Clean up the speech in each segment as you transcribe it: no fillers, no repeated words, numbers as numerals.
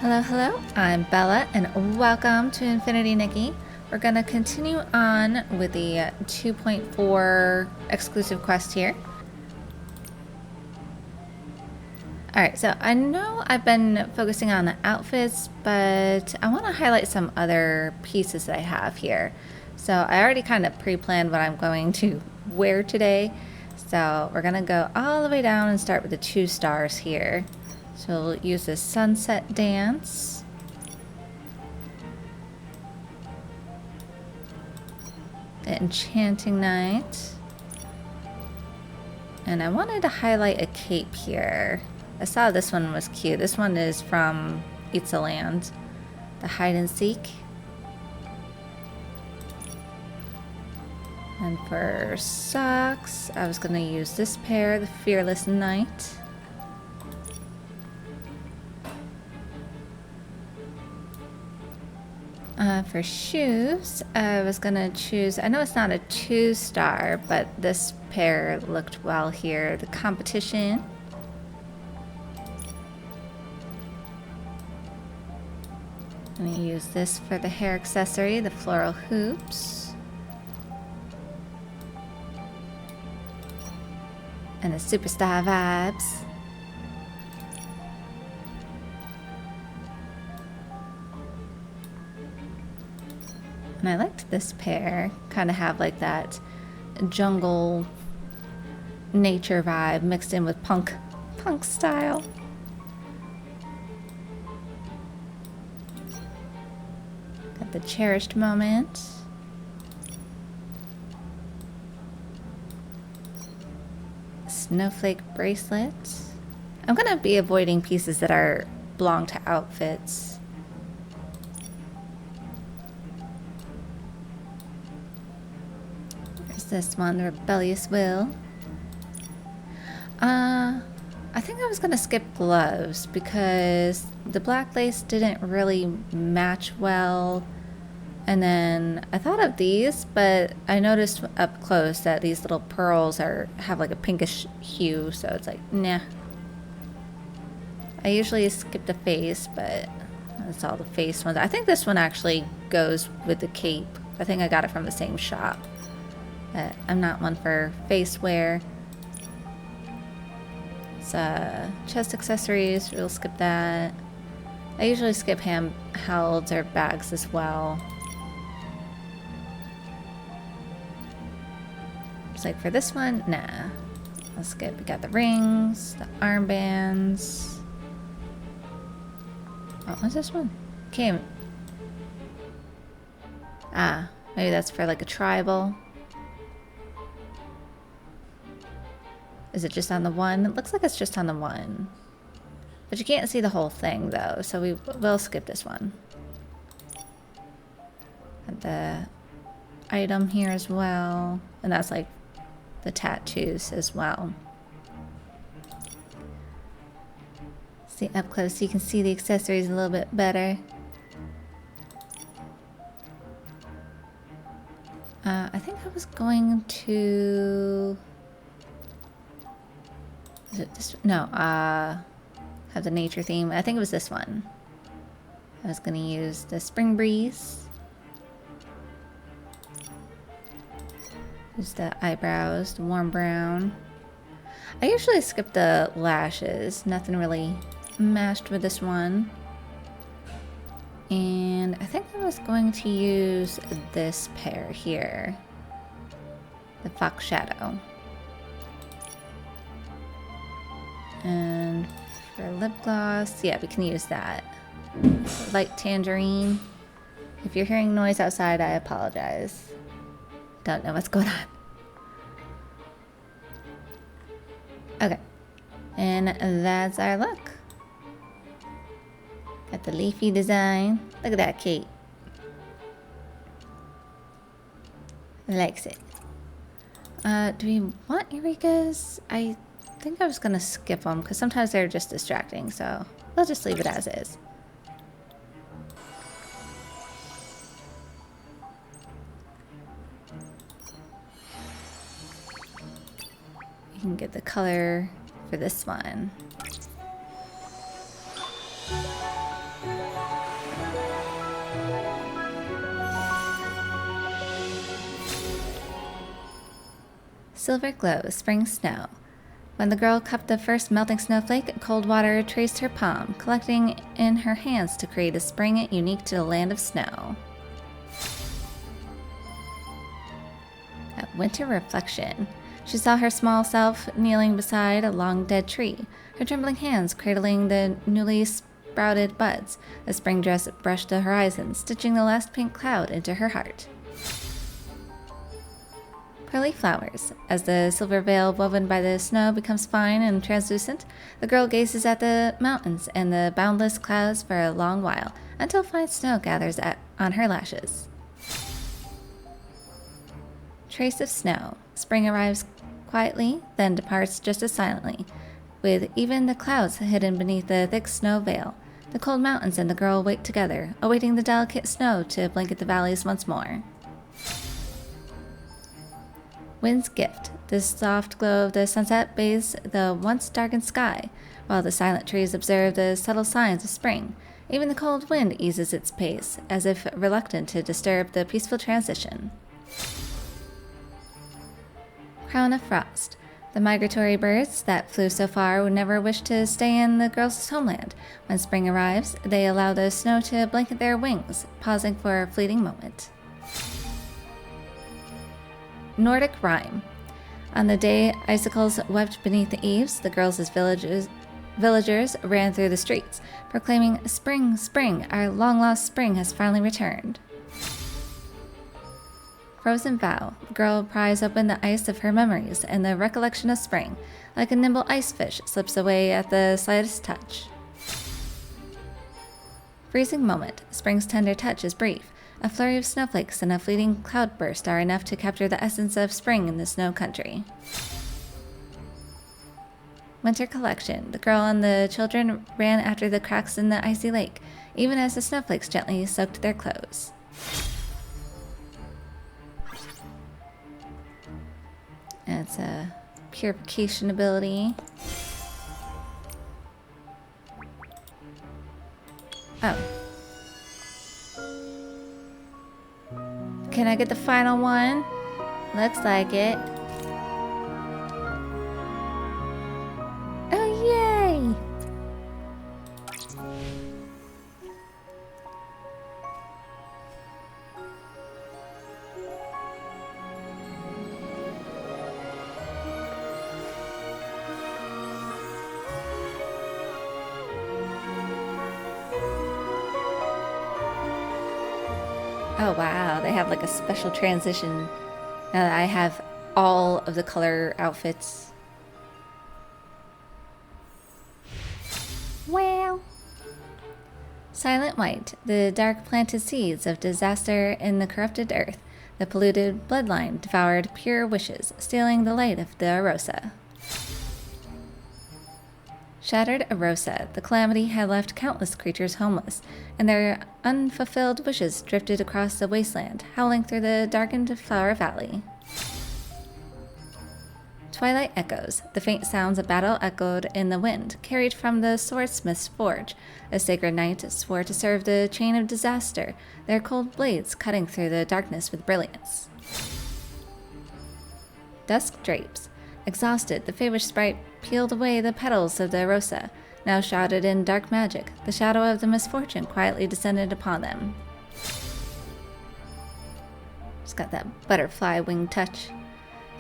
Hello, hello, I'm Bella and welcome to Infinity Nikki. We're going to continue on with the 2.4 exclusive quest here. Alright, so I know I've been focusing on the outfits, but I want to highlight some other pieces that I have here. So I already kind of pre-planned what I'm going to wear today. So we're going to go all the way down and start with the 2 stars here. So we'll use the sunset dance. The enchanting night. And I wanted to highlight a cape here. I saw this one was cute. This one is from Pizza Land. The hide and seek. And for socks, I was going to use this pair, the Fearless Knight. For shoes, I was going to choose, I know it's not a 2-star, but this pair looked well here. The Competition. I'm going to use this for the hair accessory, the Floral Hoops. And the Superstar Vibes. And I liked this pair. Kind of have like that jungle nature vibe mixed in with punk style. Got the Cherished Moment. Snowflake bracelet. I'm gonna be avoiding pieces that are belong to outfits. There's this one, the Rebellious Will. I think I was gonna skip gloves because the black lace didn't really match well. And then I thought of these, but I noticed up close that these little pearls have like a pinkish hue, so it's like, nah. I usually skip the face, but that's all the face ones. I think this one actually goes with the cape. I think I got it from the same shop. I'm not one for face wear. It's chest accessories, we'll skip that. I usually skip handhelds or bags as well. Like for this one, nah. Let's skip. We got the rings, the armbands. Oh, what's this one? Okay. Ah, maybe that's for like a tribal. Is it just on the one? It looks like it's just on the one. But you can't see the whole thing though, so we will skip this one. Got the item here as well. And that's like the tattoos as well. See up close so you can see the accessories a little bit better. I think I was going to... Is it this? No, have the nature theme. I think it was this one. I was gonna use the Spring Breeze. Use the eyebrows, the warm brown. I usually skip the lashes. Nothing really matched with this one. And I think I was going to use this pair here. The Fox Shadow. And for lip gloss, yeah, we can use that. Light tangerine. If you're hearing noise outside, I apologize. Don't know what's going on. Okay. And that's our look. Got the leafy design. Look at that cape. Likes it. Do we want Eureka's? I think I was gonna skip them because sometimes they're just distracting, so we'll just leave it as is. You can get the color for this one. Silver glow, spring snow. When the girl cupped the first melting snowflake, cold water traced her palm, collecting in her hands to create a spring unique to the land of snow. A winter reflection. She saw her small self kneeling beside a long dead tree, her trembling hands cradling the newly sprouted buds. A spring dress brushed the horizon, stitching the last pink cloud into her heart. Pearly flowers. As the silver veil woven by the snow becomes fine and translucent, the girl gazes at the mountains and the boundless clouds for a long while, until fine snow gathers on her lashes. Trace of snow. Spring arrives quietly, then departs just as silently, with even the clouds hidden beneath the thick snow veil. The cold mountains and the girl wait together, awaiting the delicate snow to blanket the valleys once more. Wind's gift. The soft glow of the sunset bathes the once darkened sky, while the silent trees observe the subtle signs of spring. Even the cold wind eases its pace, as if reluctant to disturb the peaceful transition. Crown of frost. The migratory birds that flew so far would never wish to stay in the girls' homeland. When spring arrives, they allow the snow to blanket their wings, pausing for a fleeting moment. Nordic rhyme. On the day icicles wept beneath the eaves, the girls as villagers ran through the streets, proclaiming, "Spring, spring, our long-lost spring has finally returned." Frozen vow. The girl pries open the ice of her memories, and the recollection of spring, like a nimble ice fish, slips away at the slightest touch. Freezing moment. Spring's tender touch is brief. A flurry of snowflakes and a fleeting cloudburst are enough to capture the essence of spring in the snow country. Winter collection. The girl and the children ran after the cracks in the icy lake, even as the snowflakes gently soaked their clothes. It's a purification ability. Oh. Can I get the final one? Looks like it. Oh, yay! Oh wow, they have like a special transition now that I have all of the color outfits. Wow. Silent white, the dark planted seeds of disaster in the corrupted earth. The polluted bloodline devoured pure wishes, stealing the light of the Arosa. Shattered Arosa, the calamity had left countless creatures homeless, and their unfulfilled wishes drifted across the wasteland, howling through the darkened Flower Valley. Twilight echoes, the faint sounds of battle echoed in the wind, carried from the swordsmith's forge. A sacred knight swore to serve the chain of disaster, their cold blades cutting through the darkness with brilliance. Dusk drapes. Exhausted, the famished sprite peeled away the petals of the Rosa. Now shrouded in dark magic, the shadow of the misfortune quietly descended upon them. It's got that butterfly wing touch.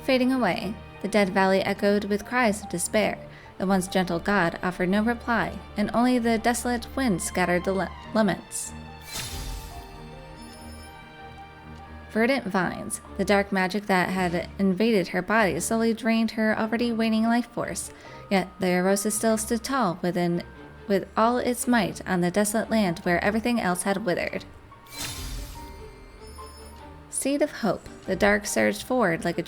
Fading away, the dead valley echoed with cries of despair. The once gentle god offered no reply, and only the desolate wind scattered the laments. Verdant vines. The dark magic that had invaded her body slowly drained her already waning life force. Yet the Arosa still stood tall with all its might on the desolate land where everything else had withered. Seed of hope. The dark surged forward like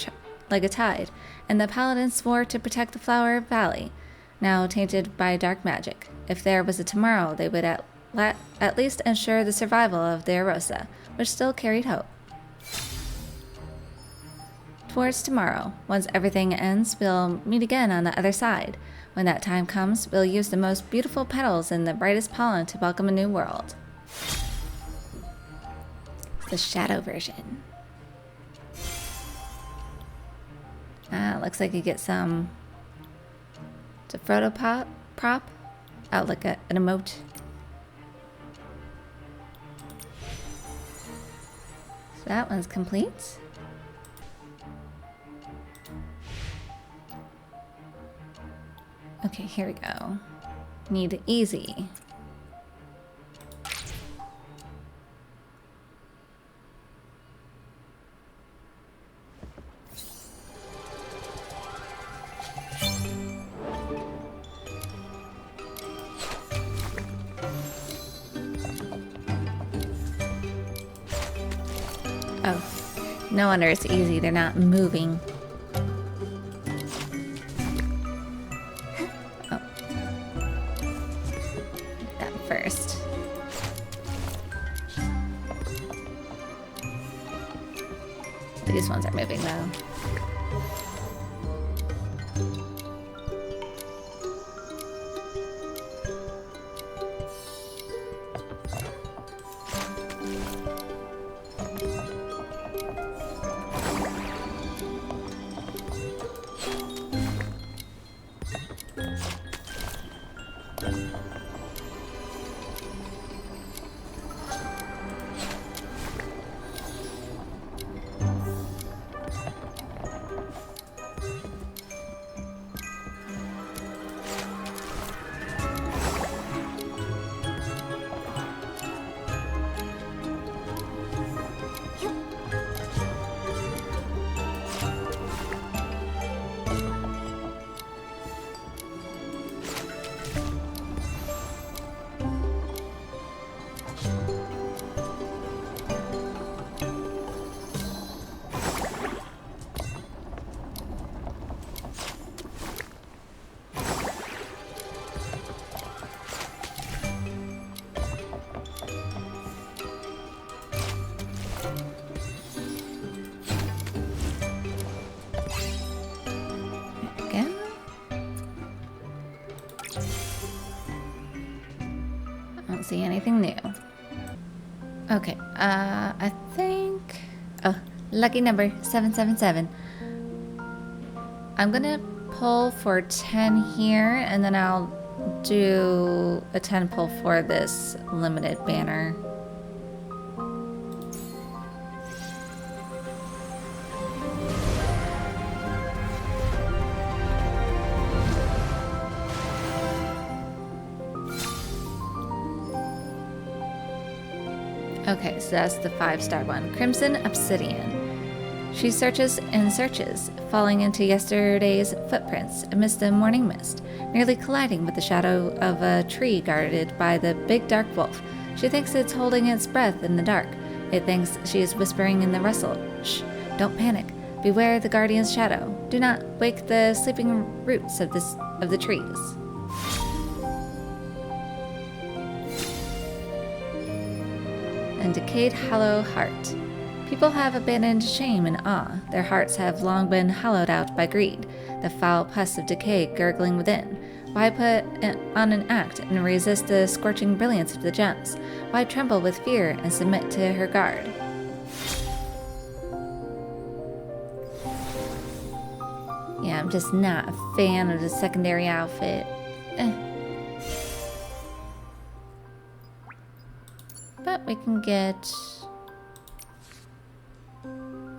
a tide, and the paladin swore to protect the Flower Valley, now tainted by dark magic. If there was a tomorrow, they would at least ensure the survival of the Arosa, which still carried hope. Towards tomorrow. Once everything ends, we'll meet again on the other side. When that time comes, we'll use the most beautiful petals and the brightest pollen to welcome a new world. The shadow version. Looks like you get some... It's a photo prop? Out like an emote. So that one's complete. Okay, here we go. Need easy. Oh, no wonder it's easy. They're not moving. Oh. That first. These ones are moving though. See anything new. Okay, I think... Oh, lucky number 777. I'm gonna pull for 10 here, and then I'll do a 10 pull for this limited banner. Okay, so that's the 5-star one. Crimson Obsidian. She searches and searches, falling into yesterday's footprints amidst the morning mist, nearly colliding with the shadow of a tree guarded by the big dark wolf. She thinks it's holding its breath in the dark. It thinks she is whispering in the rustle. Shh, don't panic. Beware the guardian's shadow. Do not wake the sleeping roots of the trees. And decayed hollow heart. People have abandoned shame and awe. Their hearts have long been hollowed out by greed, the foul pus of decay gurgling within. Why put on an act and resist the scorching brilliance of the gems? Why tremble with fear and submit to her guard? Yeah, I'm just not a fan of the secondary outfit. But we can get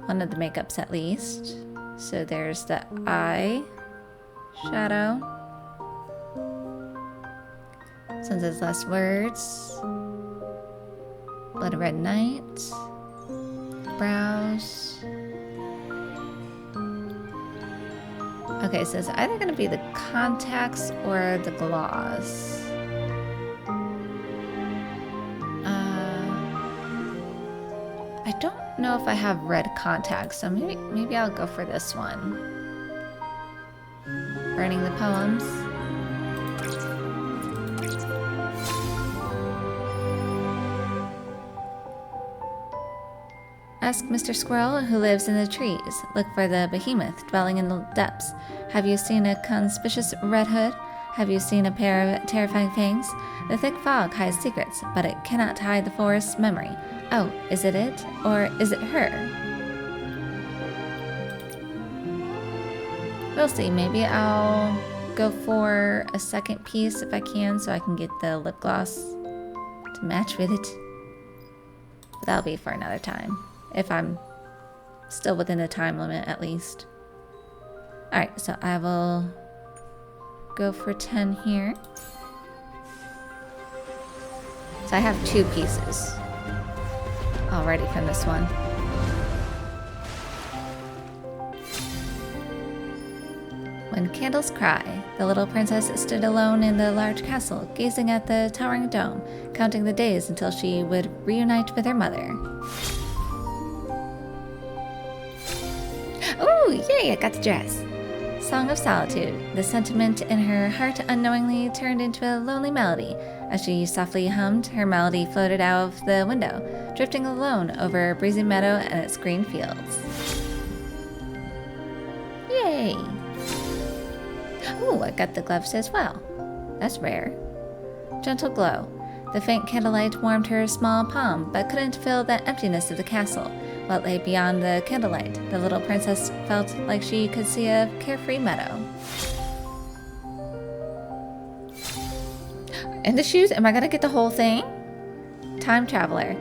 one of the makeups at least. So there's the eye shadow. Sunset's last words. Blood of Red Night. Brows. Okay, so it's either going to be the contacts or the gloss. I don't know if I have red contacts, so maybe I'll go for this one. Burning the poems. Ask Mr. Squirrel, who lives in the trees. Look for the behemoth dwelling in the depths. Have you seen a conspicuous red hood? Have you seen a pair of terrifying fangs? The thick fog hides secrets, but it cannot hide the forest's memory. Oh, is it? Or is it her? We'll see. Maybe I'll go for a second piece if I can, so I can get the lip gloss to match with it. But that'll be for another time, if I'm still within the time limit at least. Alright, so I will go for 10 here. So I have 2 pieces already from this one. When candles cry, the little princess stood alone in the large castle, gazing at the towering dome, counting the days until she would reunite with her mother. Ooh, yay, I got the dress! Song of Solitude. The sentiment in her heart unknowingly turned into a lonely melody. As she softly hummed, her melody floated out of the window, drifting alone over a breezy meadow and its green fields. Yay! Ooh, I got the gloves as well. That's rare. Gentle glow. The faint candlelight warmed her small palm, but couldn't fill the emptiness of the castle. What lay beyond the candlelight, the little princess felt like she could see a carefree meadow. And the shoes? Am I gonna get the whole thing? Time Traveler.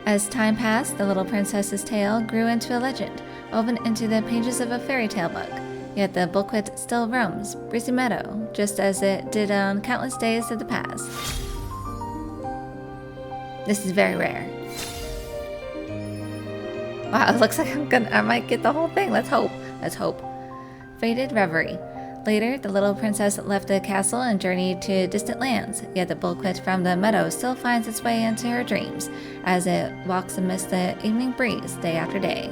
As time passed, the little princess's tale grew into a legend, woven into the pages of a fairy tale book. Yet the booklet still roams Breezy Meadow, just as it did on countless days of the past. This is very rare. Wow, it looks like I might get the whole thing. Let's hope. Let's hope. Faded Reverie. Later, the little princess left the castle and journeyed to distant lands, yet the booklet from the meadow still finds its way into her dreams, as it walks amidst the evening breeze day after day.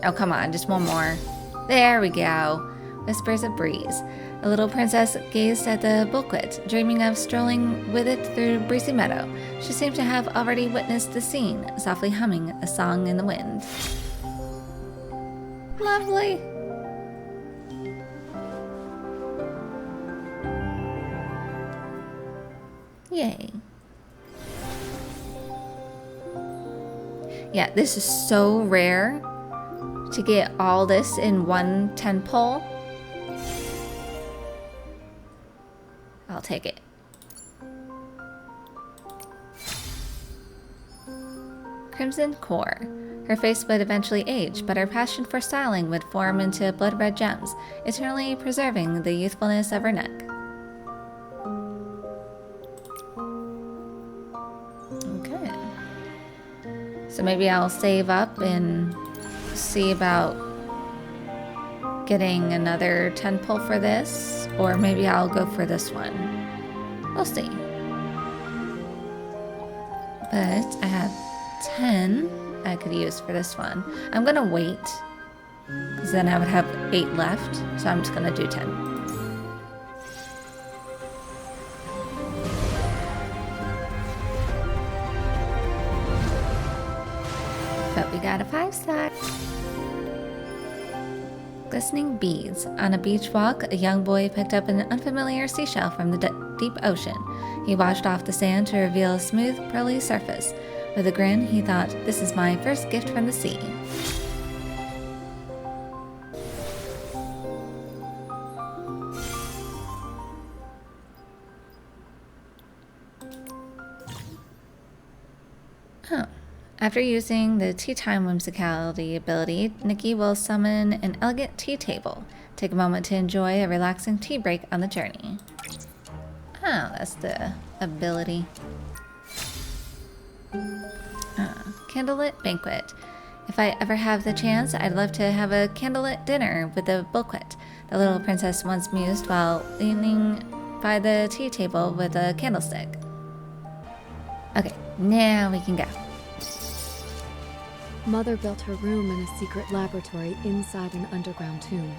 Oh, come on, just one more. There we go. Whispers of Breeze. The little princess gazed at the booklet, dreaming of strolling with it through Breezy Meadow. She seemed to have already witnessed the scene, softly humming a song in the wind. Lovely. Yay. Yeah, this is so rare to get all this in one 10 pull. I'll take it. Crimson Core. Her face would eventually age, but her passion for styling would form into blood red gems, eternally preserving the youthfulness of her neck. Okay. So maybe I'll save up and see about getting another 10 pull for this, or maybe I'll go for this one. We'll see. But I have 10 I could use for this one. I'm gonna wait, because then I would have 8 left, so I'm just gonna do 10. But we got a 5-star. Glistening beads. On a beach walk, a young boy picked up an unfamiliar seashell from the deep ocean. He washed off the sand to reveal a smooth, pearly surface. With a grin, he thought, "This is my first gift from the sea." Oh. After using the Tea Time Whimsicality ability, Nikki will summon an elegant tea table. Take a moment to enjoy a relaxing tea break on the journey. Oh, that's the ability. Candlelit Banquet. If I ever have the chance, I'd love to have a candlelit dinner with a booklet, the little princess once mused while leaning by the tea table with a candlestick. Okay, now we can go. Mother built her room in a secret laboratory inside an underground tomb.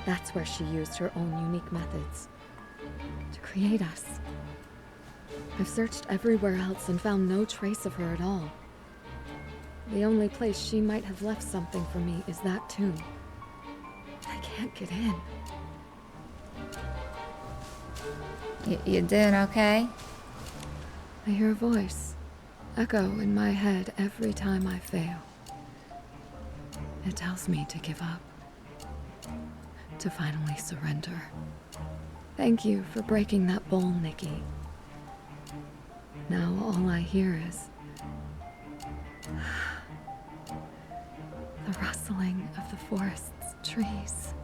That's where she used her own unique methods to create us. I've searched everywhere else and found no trace of her at all. The only place she might have left something for me is that tomb. I can't get in. You doing okay? I hear a voice echo in my head every time I fail. It tells me to give up. To finally surrender. Thank you for breaking that bowl, Nikki. Now all I hear is the rustling of the forest's trees.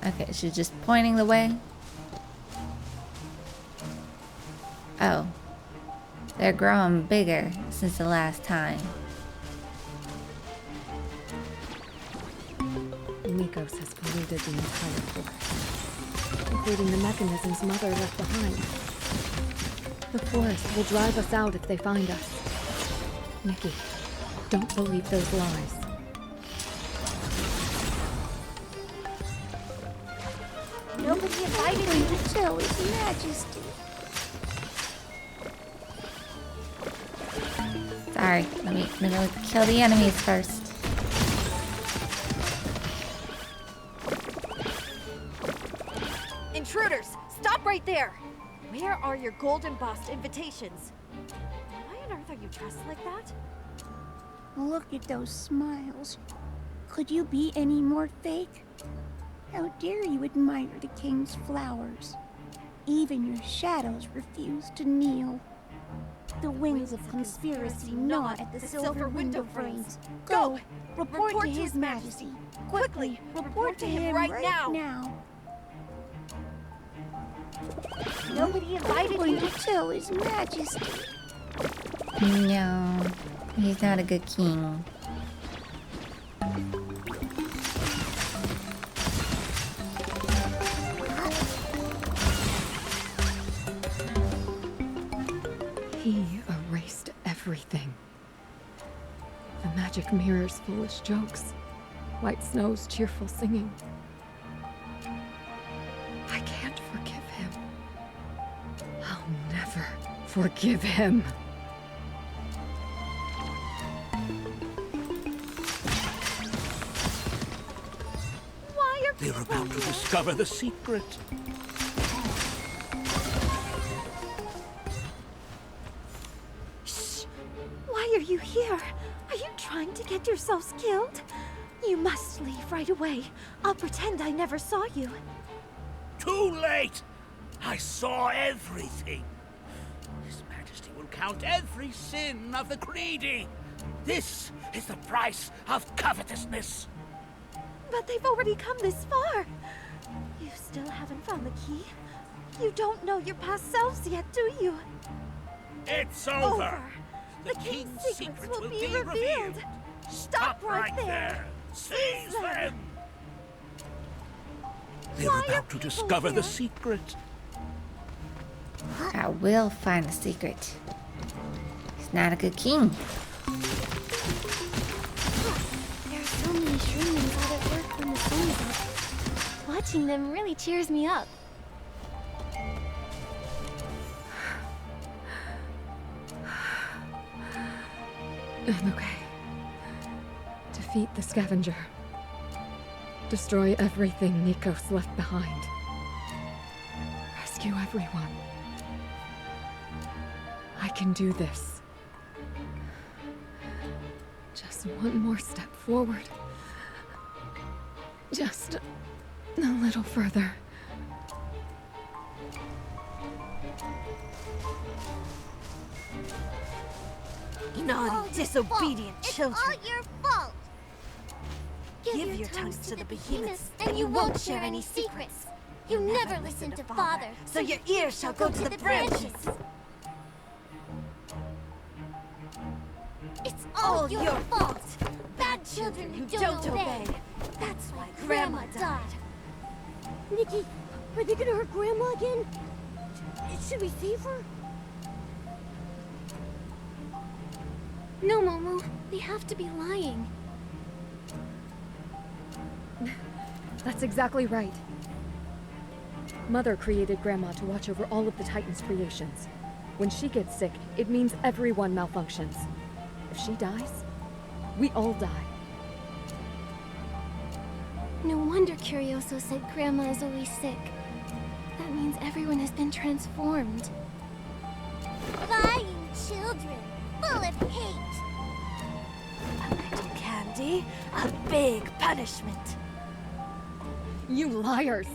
Okay, she's just pointing the way. Oh. They're growing bigger since the last time. Nikos has polluted the entire forest, including the mechanisms Mother left behind. The forest will drive us out if they find us. Nikki, don't believe those lies. Nobody invited me to tell His Majesty. Sorry, let me go kill the enemies first. Intruders, stop right there! Where are your gold embossed invitations? Why on earth are you dressed like that? Look at those smiles. Could you be any more fake? How dare you admire the king's flowers? Even your shadows refuse to kneel. The wings of conspiracy gnaw at the silver window frames. Go! Report to His Majesty! Quickly! Report to him right now! Nobody invited Going you. to tell His Majesty. No, he's not a good king. He erased everything. The magic mirror's foolish jokes. White Snow's cheerful singing. I can't forgive him. I'll never forgive him. Why are They're about to discover the secret. Shh! Why are you here? Are you trying to get yourselves killed? You must leave right away. I'll pretend I never saw you. Too late! I saw everything. His Majesty will count every sin of the greedy. This is the price of covetousness. But they've already come this far. You still haven't found the key. You don't know your past selves yet, do you? It's over. The king's secrets will be revealed. Stop right there. Seize them. They're Why are about to people discover the here? secret. I will find the secret. He's not a good king. There are so many shrooms out at work when the sun is up. Watching them really cheers me up. I'm okay. Defeat the scavenger. Destroy everything Nikos left behind. Rescue everyone. I can do this. Just one more step forward. Just a little further. Naughty, disobedient children. It's all your fault. Give your tongues to the behemoths, and you won't share any secrets. You never listen to Father, so your ears shall go to the branches. It's all your fault. Bad children who don't obey. That's why Grandma died. Nikki, are they gonna hurt Grandma again? Should we save her? No, Momo. They have to be lying. That's exactly right. Mother created Grandma to watch over all of the Titan's creations. When she gets sick, it means everyone malfunctions. If she dies, we all die. No wonder Curioso said Grandma is always sick. That means everyone has been transformed. Lying children, full of hate. A little candy, a big punishment. You liars!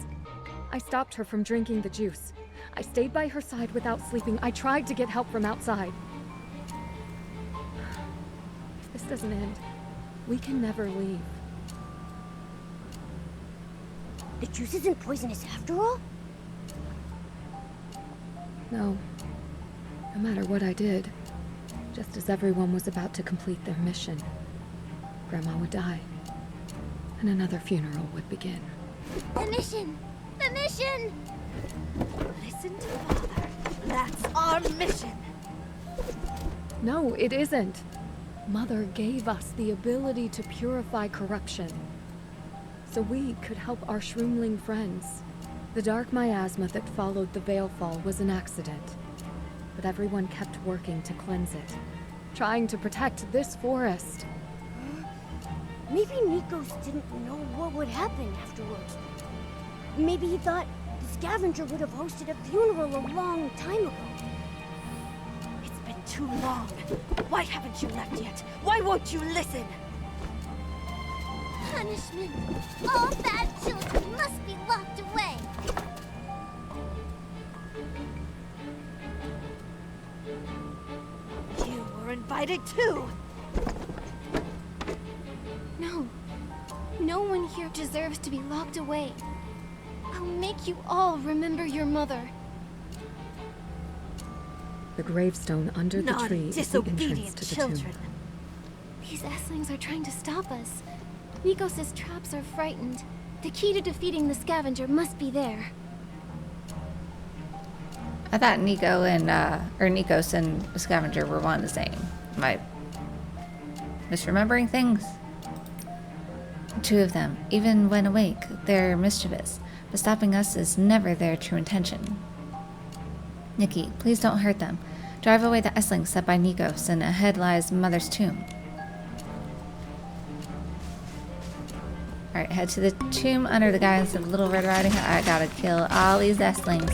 I stopped her from drinking the juice. I stayed by her side without sleeping. I tried to get help from outside. If this doesn't end, we can never leave. The juice isn't poisonous after all? No. No matter what I did, just as everyone was about to complete their mission, Grandma would die, and another funeral would begin. The mission! The mission! Listen to Father. That's our mission. No, it isn't. Mother gave us the ability to purify corruption, so we could help our shroomling friends. The dark miasma that followed the Veilfall was an accident, but everyone kept working to cleanse it, trying to protect this forest. Maybe Nikos didn't know what would happen afterwards. Maybe he thought the scavenger would have hosted a funeral a long time ago. It's been too long. Why haven't you left yet? Why won't you listen? Punishment! All bad children must be locked away! You were invited too. No. No one here deserves to be locked away. I'll make you all remember your mother. The gravestone under the Naughty, tree is the entrance disobedient to the children. tomb. These Esslings are trying to stop us. Nikos' traps are frightened. The key to defeating the scavenger must be there. I thought Nico and, or Nikos and the Scavenger were one and the same. Am I misremembering things? The two of them, even when awake, they're mischievous, but stopping us is never their true intention. Nikki, please don't hurt them. Drive away the Esslings set by Nikos, and ahead lies Mother's tomb. Alright, head to the tomb under the guidance of Little Red Riding Hood. I gotta kill all these Esslings.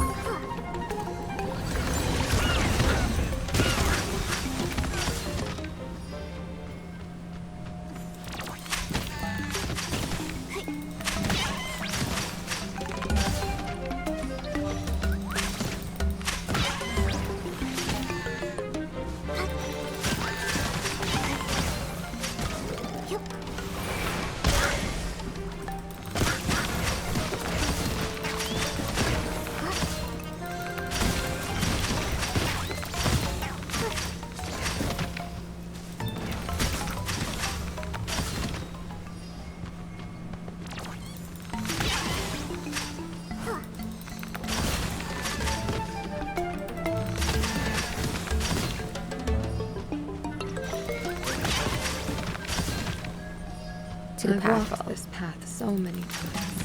I've walked this path so many times.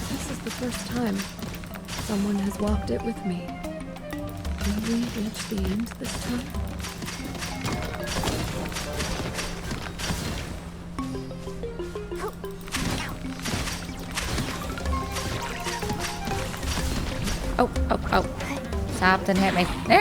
This is the first time someone has walked it with me. Will we reach the end this time? Oh, oh, oh. Stop, and hit me. No!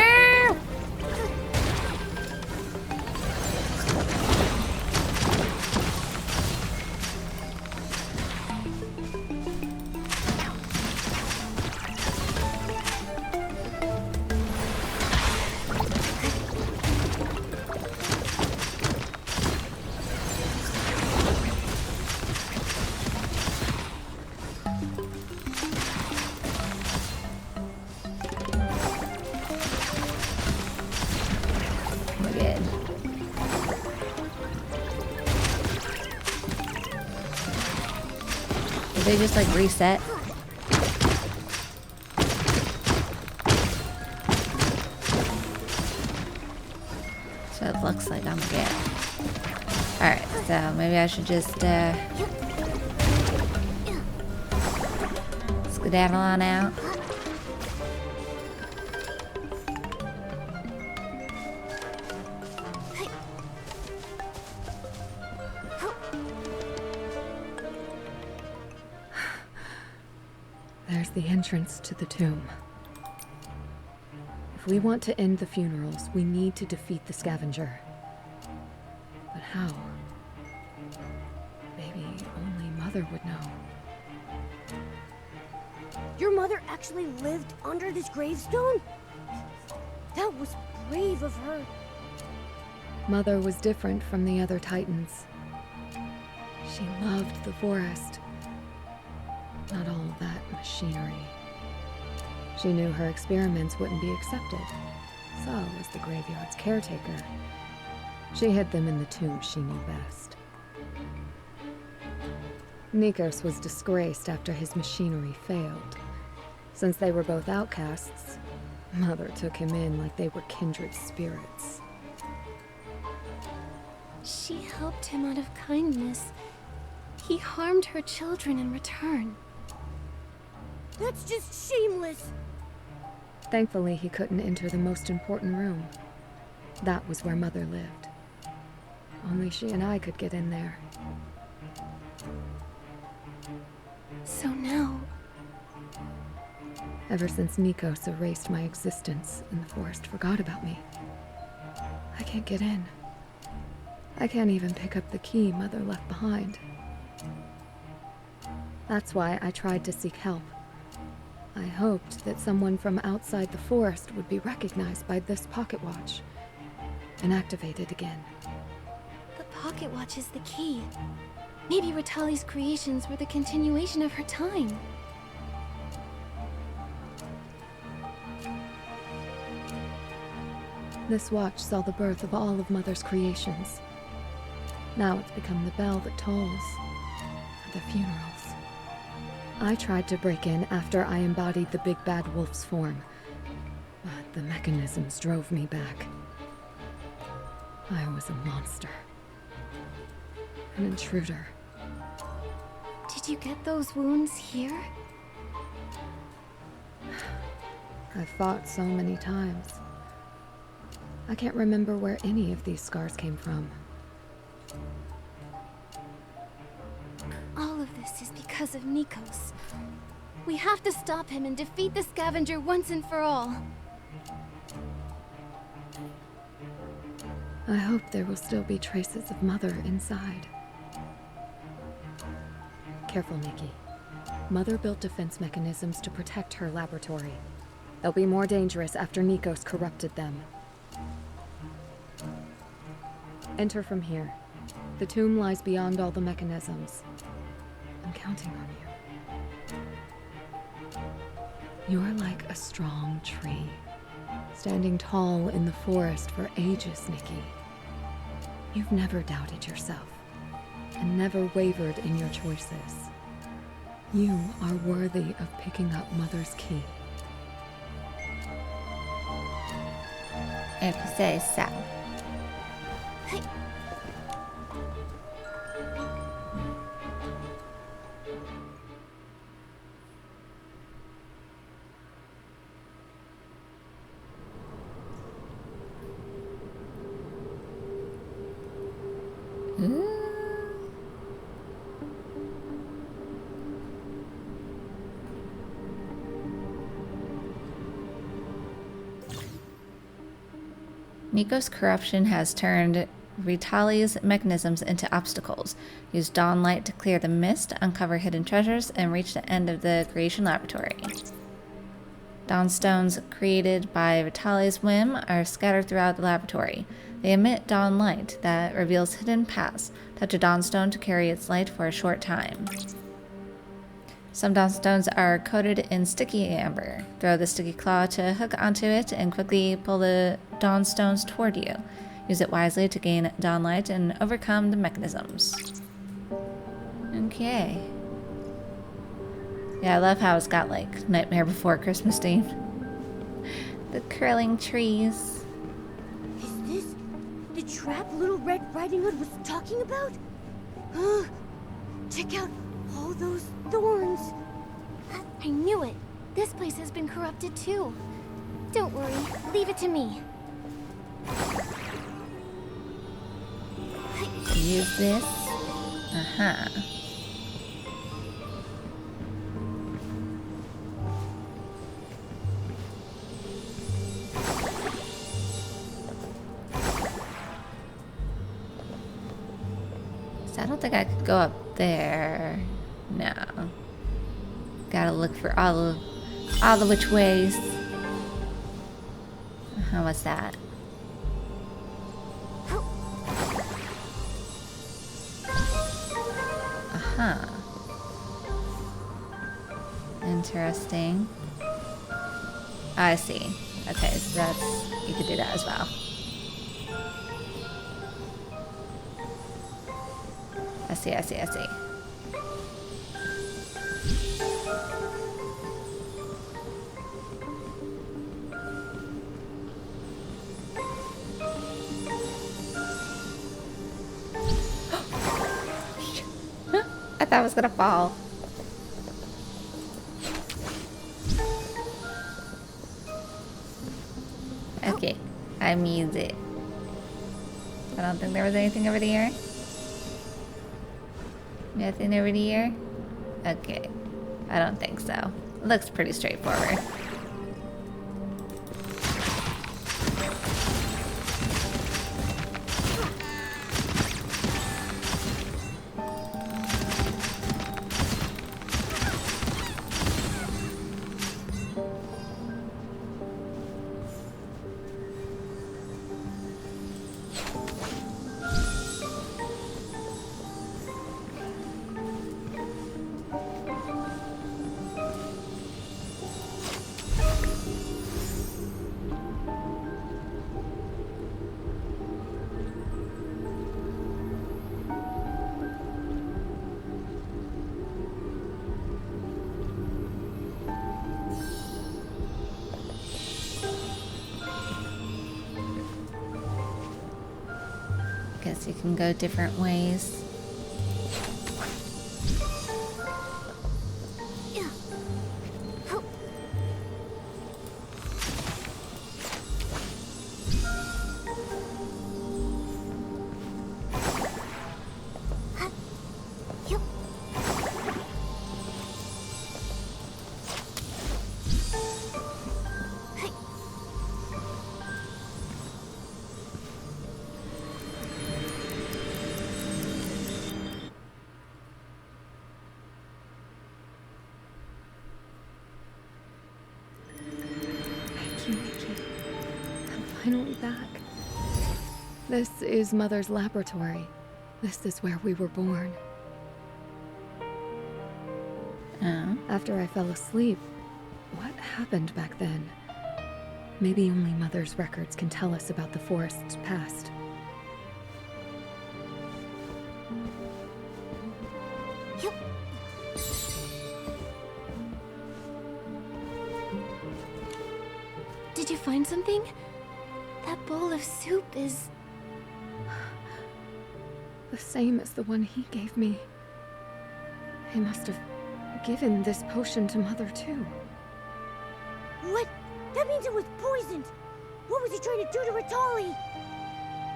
Did they just like reset? So it looks like I'm good. Alright, so maybe I should just skedaddle on out. There's the entrance to the tomb. If we want to end the funerals, we need to defeat the scavenger. But how? Maybe only Mother would know. Your mother actually lived under this gravestone? That was brave of her. Mother was different from the other Titans. She loved the forest. Not all that machinery. She knew her experiments wouldn't be accepted. So, as the graveyard's caretaker, she hid them in the tomb she knew best. Nikos was disgraced after his machinery failed. Since they were both outcasts, Mother took him in like they were kindred spirits. She helped him out of kindness. He harmed her children in return. That's just shameless. Thankfully, he couldn't enter the most important room. That was where Mother lived. Only she and I could get in there. So now, Ever since Nikos erased my existence and the forest forgot about me, I can't get in. I can't even pick up the key Mother left behind. That's why I tried to seek help. I hoped that someone from outside the forest would be recognized by this pocket watch and activated again. the pocket watch is the key. Maybe Ritali's creations were the continuation of her time. This watch saw the birth of all of Mother's creations. Now it's become the bell that tolls at the funerals. I tried to break in after I embodied the big bad wolf's form, but the mechanisms drove me back. I was a monster. An intruder. Did you get those wounds here? I've fought so many times. I can't remember where any of these scars came from. All of this is because of Nikos. We have to stop him and defeat the scavenger once and for all. I hope there will still be traces of Mother inside. Careful, Nikki. Mother built defense mechanisms to protect her laboratory. They'll be more dangerous after Nikos corrupted them. Enter from here. The tomb lies beyond all the mechanisms. I'm counting on you. You're like a strong tree, standing tall in the forest for ages, Nikki. You've never doubted yourself, and never wavered in your choices. You are worthy of picking up Mother's key. Et puis c'est ça. Hey. Nico's corruption has turned Ritali's mechanisms into obstacles. Use dawn light to clear the mist, uncover hidden treasures, and reach the end of the creation laboratory. Dawnstones created by Ritali's whim are scattered throughout the laboratory. They emit dawn light that reveals hidden paths. Touch a dawnstone to carry its light for a short time. Some dawnstones are coated in sticky amber. Throw the sticky claw to hook onto it and quickly pull the dawnstones toward you. Use it wisely to gain dawnlight and overcome the mechanisms. Okay. Yeah, I love how it's got like Nightmare Before Christmas theme. The curling trees. Is this the trap Little Red Riding Hood was talking about? Check out all those thorns. I knew it. This place has been corrupted too. Don't worry. Leave it to me. Use this. Uh-huh. think I could go up there. No. Gotta look for all the which ways. What's that? Uh-huh. Interesting. I see. Okay, so that's... you could do that as well. I see. I thought I was gonna fall. Okay, I mute it. I don't think there was anything over here. Nothing over here? Okay, I don't think so. Looks pretty straightforward. Guess you can go different ways. Nikki. I'm finally back. This is Mother's laboratory. This is where we were born. Oh. After I fell asleep, what happened back then? Maybe only Mother's records can tell us about the forest's past. Did you find something? That bowl of soup is... the same as the one he gave me. He must have given this potion to Mother too. What? That means it was poisoned! What was he trying to do to Ritali?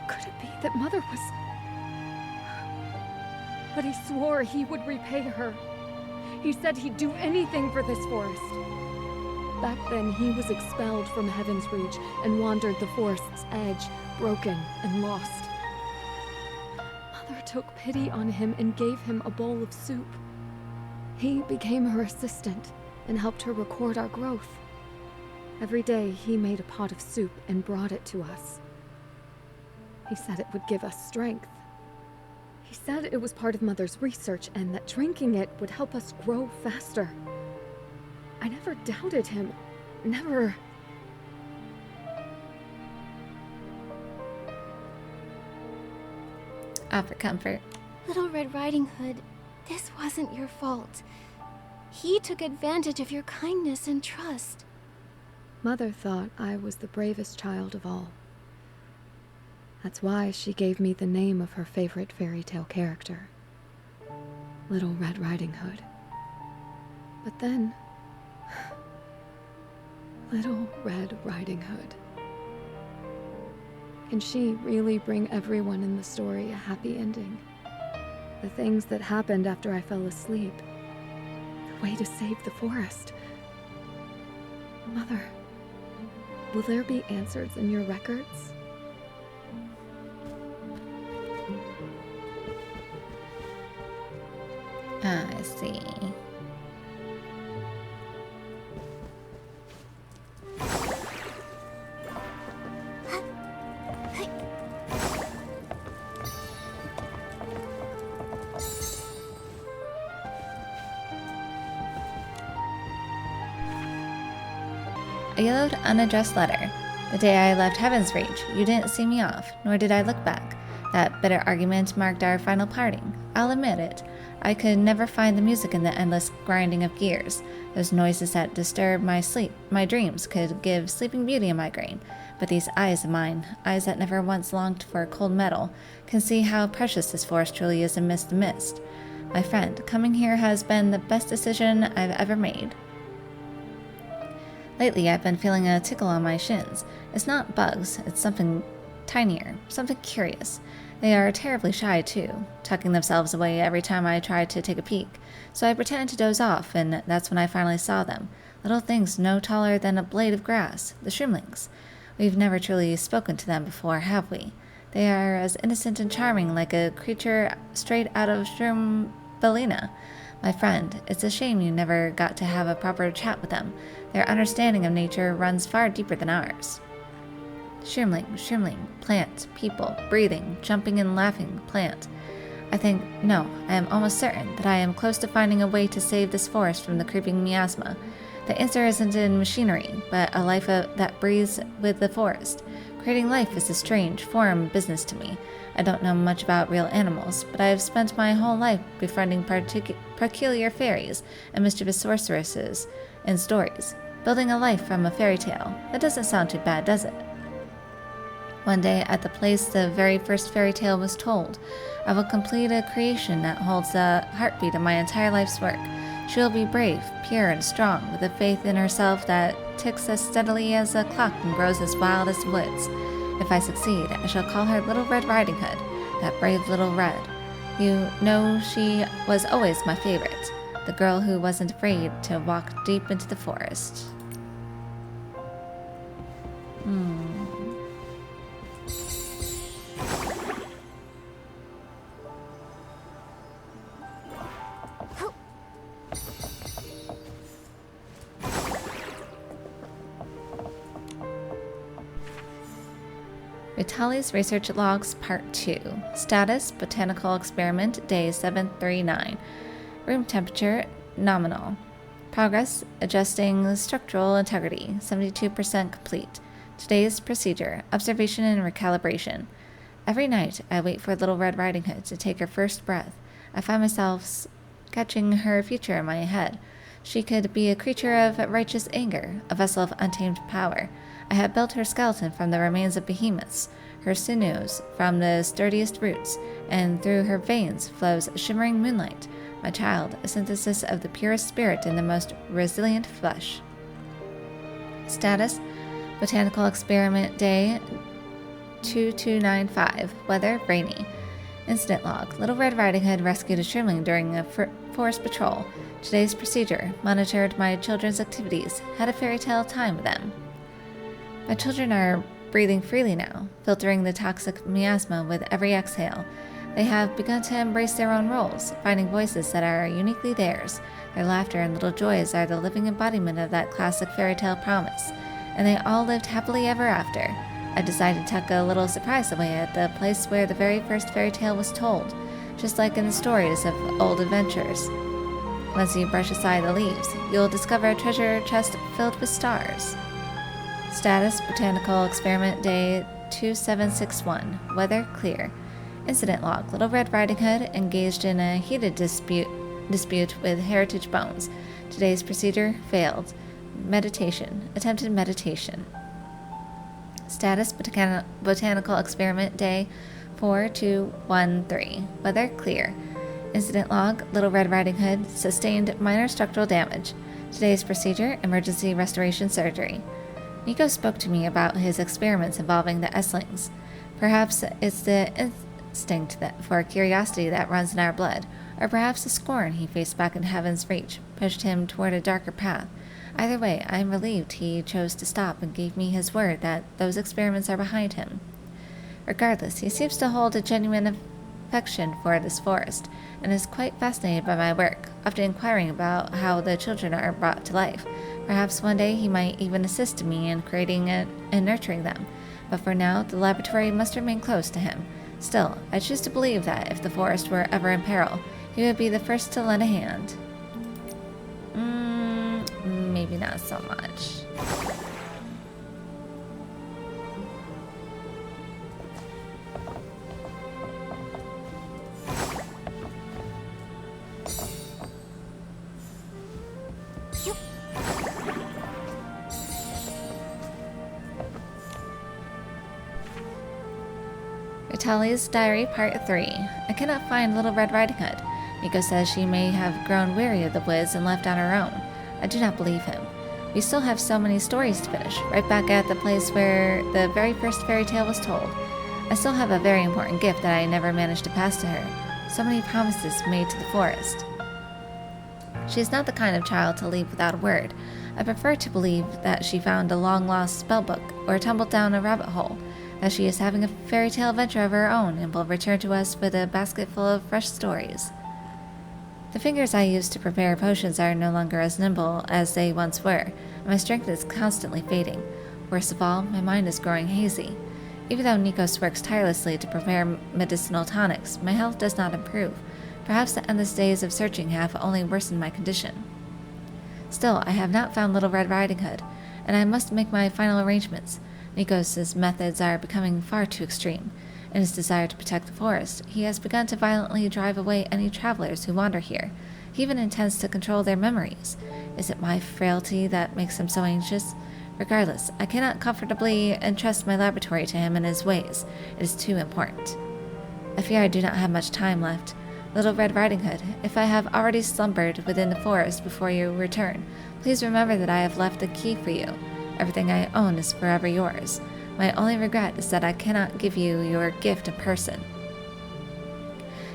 Could it be that Mother was... But he swore he would repay her. He said he'd do anything for this forest. Back then, he was expelled from Heaven's Reach and wandered the forest's edge, broken and lost. Mother took pity on him and gave him a bowl of soup. He became her assistant and helped her record our growth. Every day, he made a pot of soup and brought it to us. He said it would give us strength. He said it was part of Mother's research and that drinking it would help us grow faster. I never doubted him. Never. Offer comfort. Little Red Riding Hood, this wasn't your fault. He took advantage of your kindness and trust. Mother thought I was the bravest child of all. That's why she gave me the name of her favorite fairy tale character, Little Red Riding Hood. But then, Little Red Riding Hood. Can she really bring everyone in the story a happy ending? The things that happened after I fell asleep. The way to save the forest. Mother, will there be answers in your records? Ah, I see. A yellowed, unaddressed letter. The day I left Heaven's Reach, you didn't see me off, nor did I look back. That bitter argument marked our final parting. I'll admit it. I could never find the music in the endless grinding of gears. Those noises that disturb my sleep, my dreams, could give Sleeping Beauty a migraine. But these eyes of mine, eyes that never once longed for cold metal, can see how precious this forest truly is amidst the mist. My friend, coming here has been the best decision I've ever made. Lately, I've been feeling a tickle on my shins. It's not bugs, it's something tinier, something curious. They are terribly shy, too, tucking themselves away every time I try to take a peek. So I pretended to doze off, and that's when I finally saw them. Little things no taller than a blade of grass, the shrimlings. We've never truly spoken to them before, have we? They are as innocent and charming, like a creature straight out of Shrimbelina. My friend, it's a shame you never got to have a proper chat with them. Their understanding of nature runs far deeper than ours. Shrimling, plant, people, breathing, jumping and laughing, plant. I am almost certain that I am close to finding a way to save this forest from the creeping miasma. The answer isn't in machinery, but a life that breathes with the forest. Creating life is a strange, foreign business to me. I don't know much about real animals, but I have spent my whole life befriending peculiar fairies and mischievous sorceresses in stories, building a life from a fairy tale. That doesn't sound too bad, does it? One day, at the place the very first fairy tale was told, I will complete a creation that holds the heartbeat of my entire life's work. She will be brave, pure, and strong, with a faith in herself that ticks as steadily as a clock and grows as wild as woods. If I succeed, I shall call her Little Red Riding Hood, that brave little red. You know, she was always my favorite, the girl who wasn't afraid to walk deep into the forest. Vitali's Research Logs Part 2. Status: Botanical Experiment, Day 739. Room temperature: nominal. Progress: adjusting structural integrity, 72% complete. Today's procedure: observation and recalibration. Every night, I wait for Little Red Riding Hood to take her first breath. I find myself sketching her future in my head. She could be a creature of righteous anger, a vessel of untamed power. I have built her skeleton from the remains of behemoths, her sinews from the sturdiest roots, and through her veins flows shimmering moonlight. My child, a synthesis of the purest spirit in the most resilient flesh. Status: Botanical Experiment, Day 2295. Weather: rainy. Incident log: Little Red Riding Hood rescued a shrimling during a forest patrol. Today's procedure: monitored my children's activities, had a fairy tale time with them. My children are breathing freely now, filtering the toxic miasma with every exhale. They have begun to embrace their own roles, finding voices that are uniquely theirs. Their laughter and little joys are the living embodiment of that classic fairy tale promise, and they all lived happily ever after. I decided to tuck a little surprise away at the place where the very first fairy tale was told, just like in the stories of old adventurers. Once you brush aside the leaves, you'll discover a treasure chest filled with stars. Status: Botanical Experiment, Day 2761. Weather: clear. Incident log: Little Red Riding Hood engaged in a heated dispute with Heritage Bones. Today's procedure: failed. Meditation: attempted meditation. Status: Botanical Experiment, Day 4213. Weather: clear. Incident log: Little Red Riding Hood sustained minor structural damage. Today's procedure: emergency restoration surgery. Nico spoke to me about his experiments involving the Esslings. Perhaps it's the instinct for curiosity that runs in our blood, or perhaps the scorn he faced back in Heaven's Reach pushed him toward a darker path. Either way, I am relieved he chose to stop and gave me his word that those experiments are behind him. Regardless, he seems to hold a genuine affection for this forest, and is quite fascinated by my work, often inquiring about how the children are brought to life. Perhaps one day he might even assist me in creating it and nurturing them, but for now the laboratory must remain close to him. Still, I choose to believe that if the forest were ever in peril, he would be the first to lend a hand. Maybe not so much. Ritali's Diary Part 3. I cannot find Little Red Riding Hood. Nico says she may have grown weary of the woods and left on her own. I do not believe him. We still have so many stories to finish, right back at the place where the very first fairy tale was told. I still have a very important gift that I never managed to pass to her. So many promises made to the forest. She is not the kind of child to leave without a word. I prefer to believe that she found a long-lost spellbook or tumbled down a rabbit hole, that she is having a fairy tale adventure of her own and will return to us with a basket full of fresh stories. The fingers I use to prepare potions are no longer as nimble as they once were, and my strength is constantly fading. Worst of all, my mind is growing hazy. Even though Nikos works tirelessly to prepare medicinal tonics, my health does not improve. Perhaps the endless days of searching have only worsened my condition. Still, I have not found Little Red Riding Hood, and I must make my final arrangements. Nikos' methods are becoming far too extreme. In his desire to protect the forest, he has begun to violently drive away any travelers who wander here. He even intends to control their memories. Is it my frailty that makes him so anxious? Regardless, I cannot comfortably entrust my laboratory to him and his ways. It is too important. I fear I do not have much time left. Little Red Riding Hood, if I have already slumbered within the forest before you return, please remember that I have left a key for you. Everything I own is forever yours. My only regret is that I cannot give you your gift in person.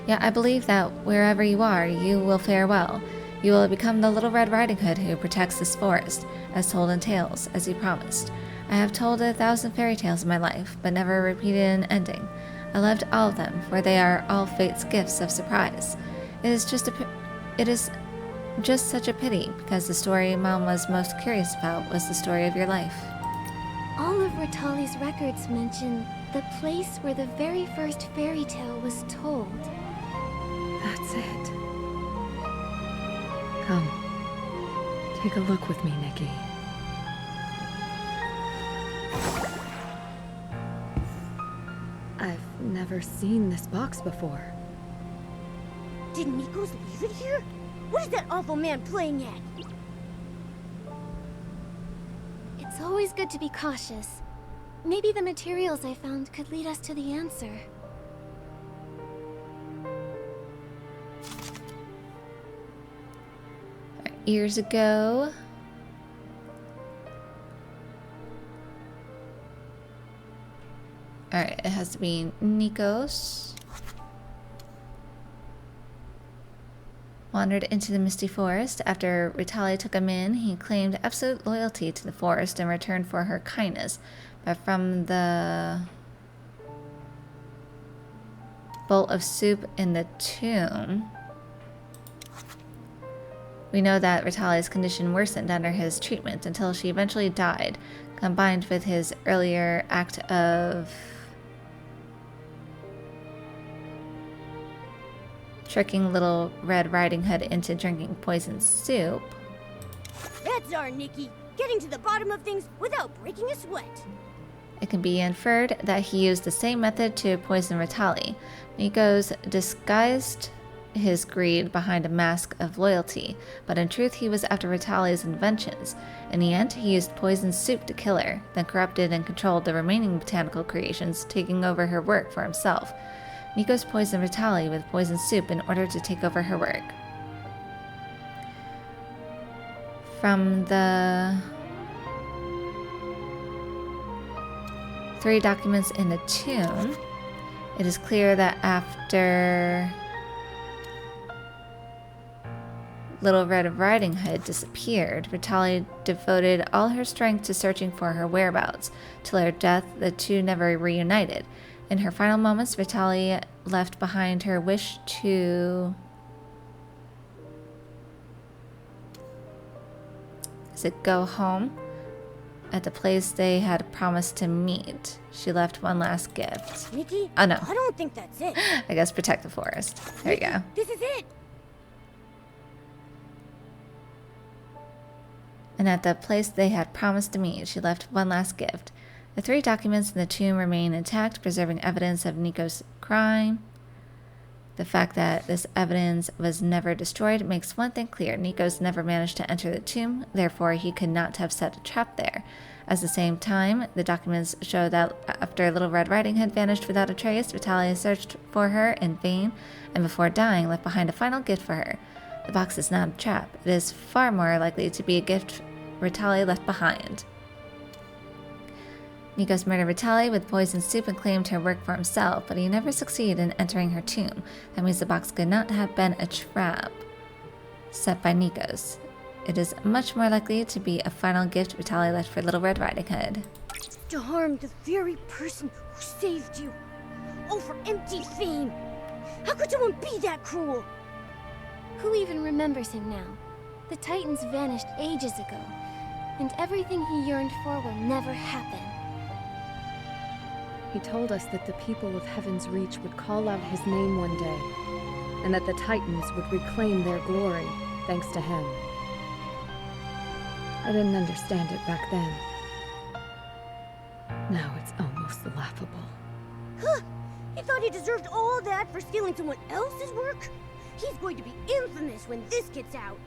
Yet I believe that wherever you are, you will fare well. You will become the Little Red Riding Hood who protects this forest, as told in tales, as you promised. I have told 1,000 fairy tales in my life, but never repeated an ending. I loved all of them, for they are all fate's gifts of surprise. It is just such a pity, because the story Mom was most curious about was the story of your life. All of Ritali's records mention the place where the very first fairy tale was told. That's it. Come. Take a look with me, Nikki. I've never seen this box before. Did Nikos leave it here? What is that awful man playing at? It's always good to be cautious. Maybe the materials I found could lead us to the answer. Years ago. Alright, it has to be Nikos. Wandered into the misty forest. After Ritali took him in, he claimed absolute loyalty to the forest in return for her kindness. But from the bowl of soup in the tomb, we know that Ritali's condition worsened under his treatment until she eventually died, combined with his earlier act of tricking Little Red Riding Hood into drinking poisoned soup. That's our Nikki, getting to the bottom of things without breaking a sweat. It can be inferred that he used the same method to poison Ritali. Nikos disguised his greed behind a mask of loyalty, but in truth he was after Ritali's inventions. In the end, he used poisoned soup to kill her, then corrupted and controlled the remaining botanical creations, taking over her work for himself. Nikos poisoned Ritali with poisoned soup in order to take over her work. From the 3 documents in the tomb, it is clear that after Little Red Riding Hood disappeared, Ritali devoted all her strength to searching for her whereabouts. Till her death, the two never reunited. In her final moments, Vitaly left behind her wish to... go home at the place they had promised to meet. She left one last gift. Nikki? Oh no. I don't think that's it. I guess protect the forest. There you go. This is it. And at the place they had promised to meet, she left one last gift. The 3 documents in the tomb remain intact, preserving evidence of Nico's crime. The fact that this evidence was never destroyed makes one thing clear. Nico's never managed to enter the tomb, therefore he could not have set a trap there. At the same time, the documents show that after Little Red Riding Hood vanished without a trace, Vitaly searched for her in vain, and before dying left behind a final gift for her. The box is not a trap. It is far more likely to be a gift Vitaly left behind. Nikos murdered Vitaly with poisoned soup and claimed her work for himself, but he never succeeded in entering her tomb. That means the box could not have been a trap set by Nikos. It is much more likely to be a final gift Vitaly left for Little Red Riding Hood. To harm the very person who saved you. All for empty fame. How could someone be that cruel? Who even remembers him now? The Titans vanished ages ago, and everything he yearned for will never happen. He told us that the people of Heaven's Reach would call out his name one day, and that the Titans would reclaim their glory thanks to him. I didn't understand it back then. Now it's almost laughable. Huh! He thought he deserved all that for stealing someone else's work? He's going to be infamous when this gets out.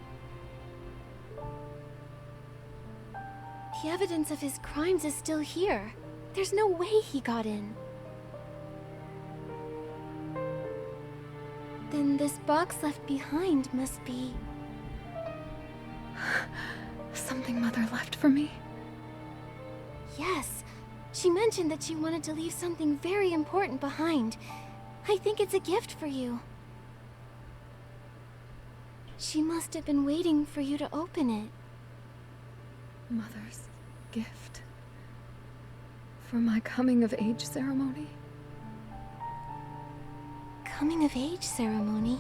The evidence of his crimes is still here. There's no way he got in. Then this box left behind must be... Something Mother left for me? Yes. She mentioned that she wanted to leave something very important behind. I think it's a gift for you. She must have been waiting for you to open it. Mother's gift? For my coming-of-age ceremony? Coming-of-age ceremony?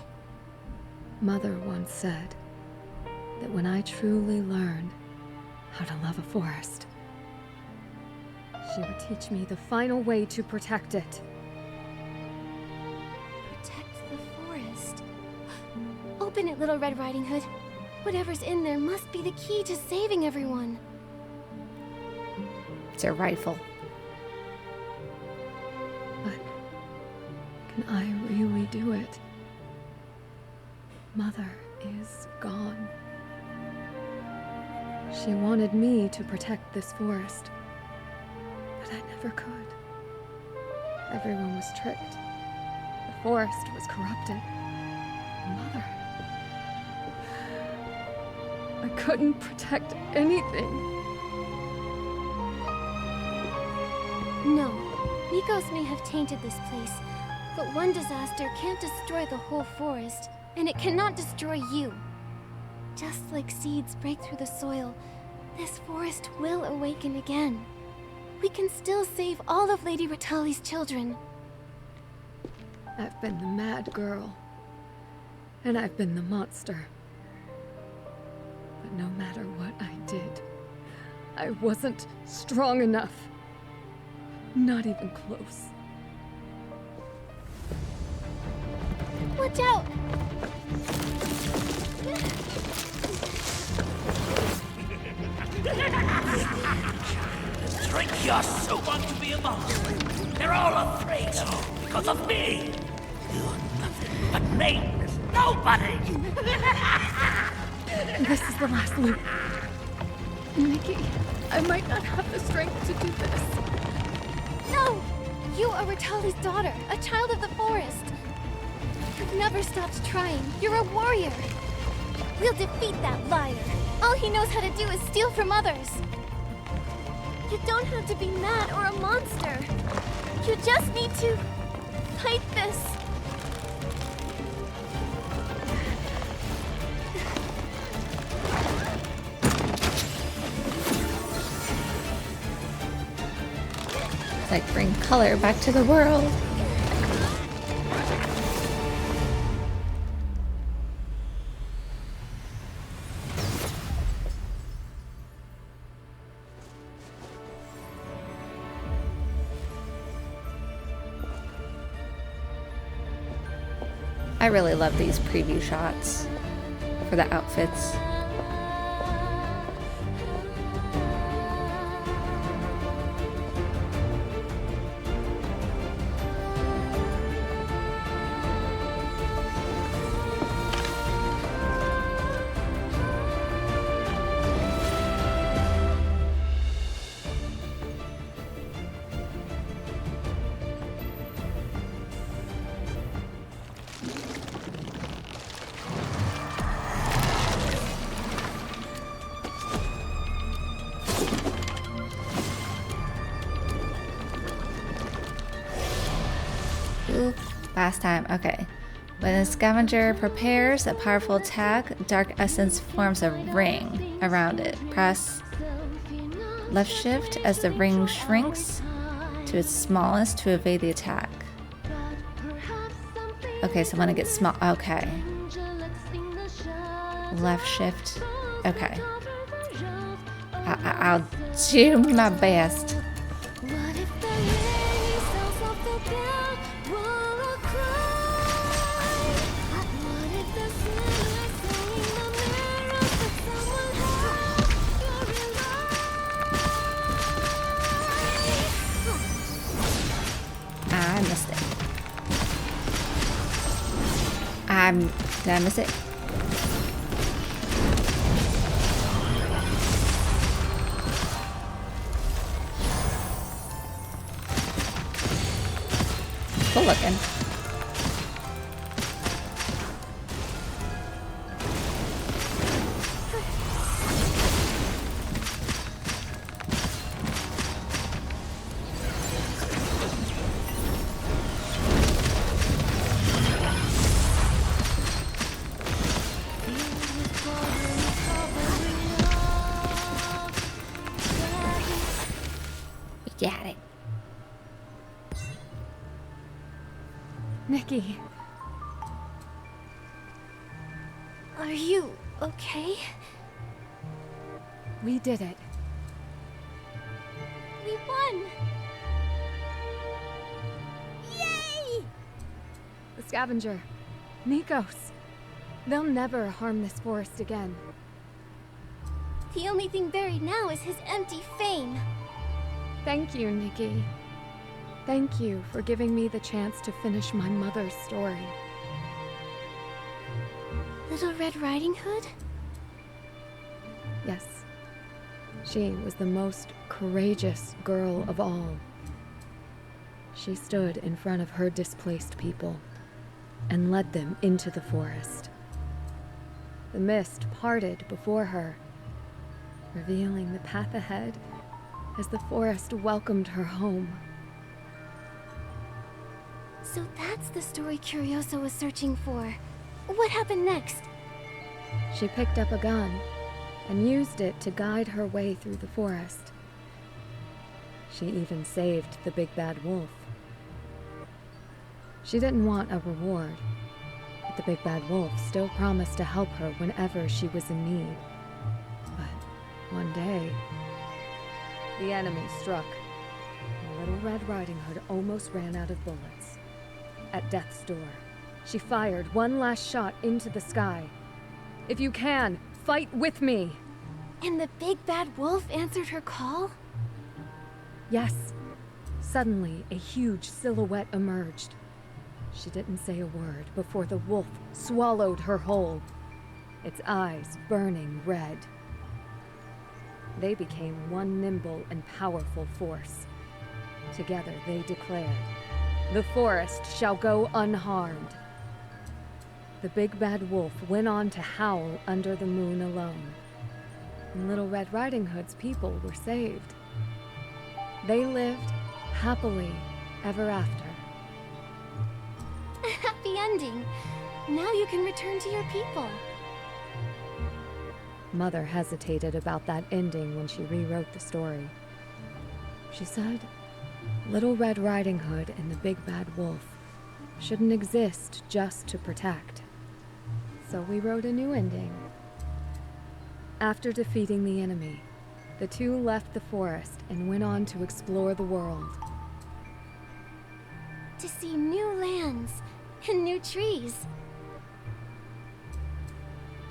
Mother once said that when I truly learn how to love a forest, she would teach me the final way to protect it. Protect the forest. Open it, Little Red Riding Hood. Whatever's in there must be the key to saving everyone. It's a rifle. But can I really do it? Mother is gone. She wanted me to protect this forest, but I never could. Everyone was tricked. The forest was corrupted. Mother... I couldn't protect anything. No. Nikos may have tainted this place, but one disaster can't destroy the whole forest, and it cannot destroy you. Just like seeds break through the soil, this forest will awaken again. We can still save all of Lady Ritaly's children. I've been the mad girl, and I've been the monster. But no matter what I did, I wasn't strong enough. Not even close. Watch out! Drink your soup. Want to be a monster? They're all afraid of you because of me. You're nothing but nameless nobody. This is the last loop. Nikki, I might not have the strength to do this. No! You are Ritaly's daughter, a child of the forest. You've never stopped trying. You're a warrior. We'll defeat that liar. All he knows how to do is steal from others. You don't have to be mad or a monster. You just need to fight this. Like, bring color back to the world. I really love these preview shots for the outfits. Ooh, last time. Okay. When a scavenger prepares a powerful attack, dark essence forms a ring around it. Press left shift as the ring shrinks to its smallest to evade the attack. Okay, so when it gets small, okay. Left shift, okay. I'll do my best. I missed it. Did I miss it? Cool looking. Got it. Nikki. Are you okay? We did it. We won! Yay! The scavenger. Nikos. They'll never harm this forest again. The only thing buried now is his empty fame. Thank you, Nikki. Thank you for giving me the chance to finish my mother's story. Little Red Riding Hood? Yes. She was the most courageous girl of all. She stood in front of her displaced people and led them into the forest. The mist parted before her, revealing the path ahead as the forest welcomed her home. So that's the story Curioso was searching for. What happened next? She picked up a gun and used it to guide her way through the forest. She even saved the big bad wolf. She didn't want a reward, but the big bad wolf still promised to help her whenever she was in need. But one day, the enemy struck. And Little Red Riding Hood almost ran out of bullets. At death's door, she fired one last shot into the sky. If you can, fight with me! And the big bad wolf answered her call? Yes. Suddenly, a huge silhouette emerged. She didn't say a word before the wolf swallowed her whole, its eyes burning red. They became one nimble and powerful force. Together they declared, "The forest shall go unharmed." The big bad wolf went on to howl under the moon alone. And Little Red Riding Hood's people were saved. They lived happily ever after. A happy ending. Now you can return to your people. Mother hesitated about that ending when she rewrote the story. She said, Little Red Riding Hood and the Big Bad Wolf shouldn't exist just to protect. So we wrote a new ending. After defeating the enemy, the two left the forest and went on to explore the world. To see new lands and new trees.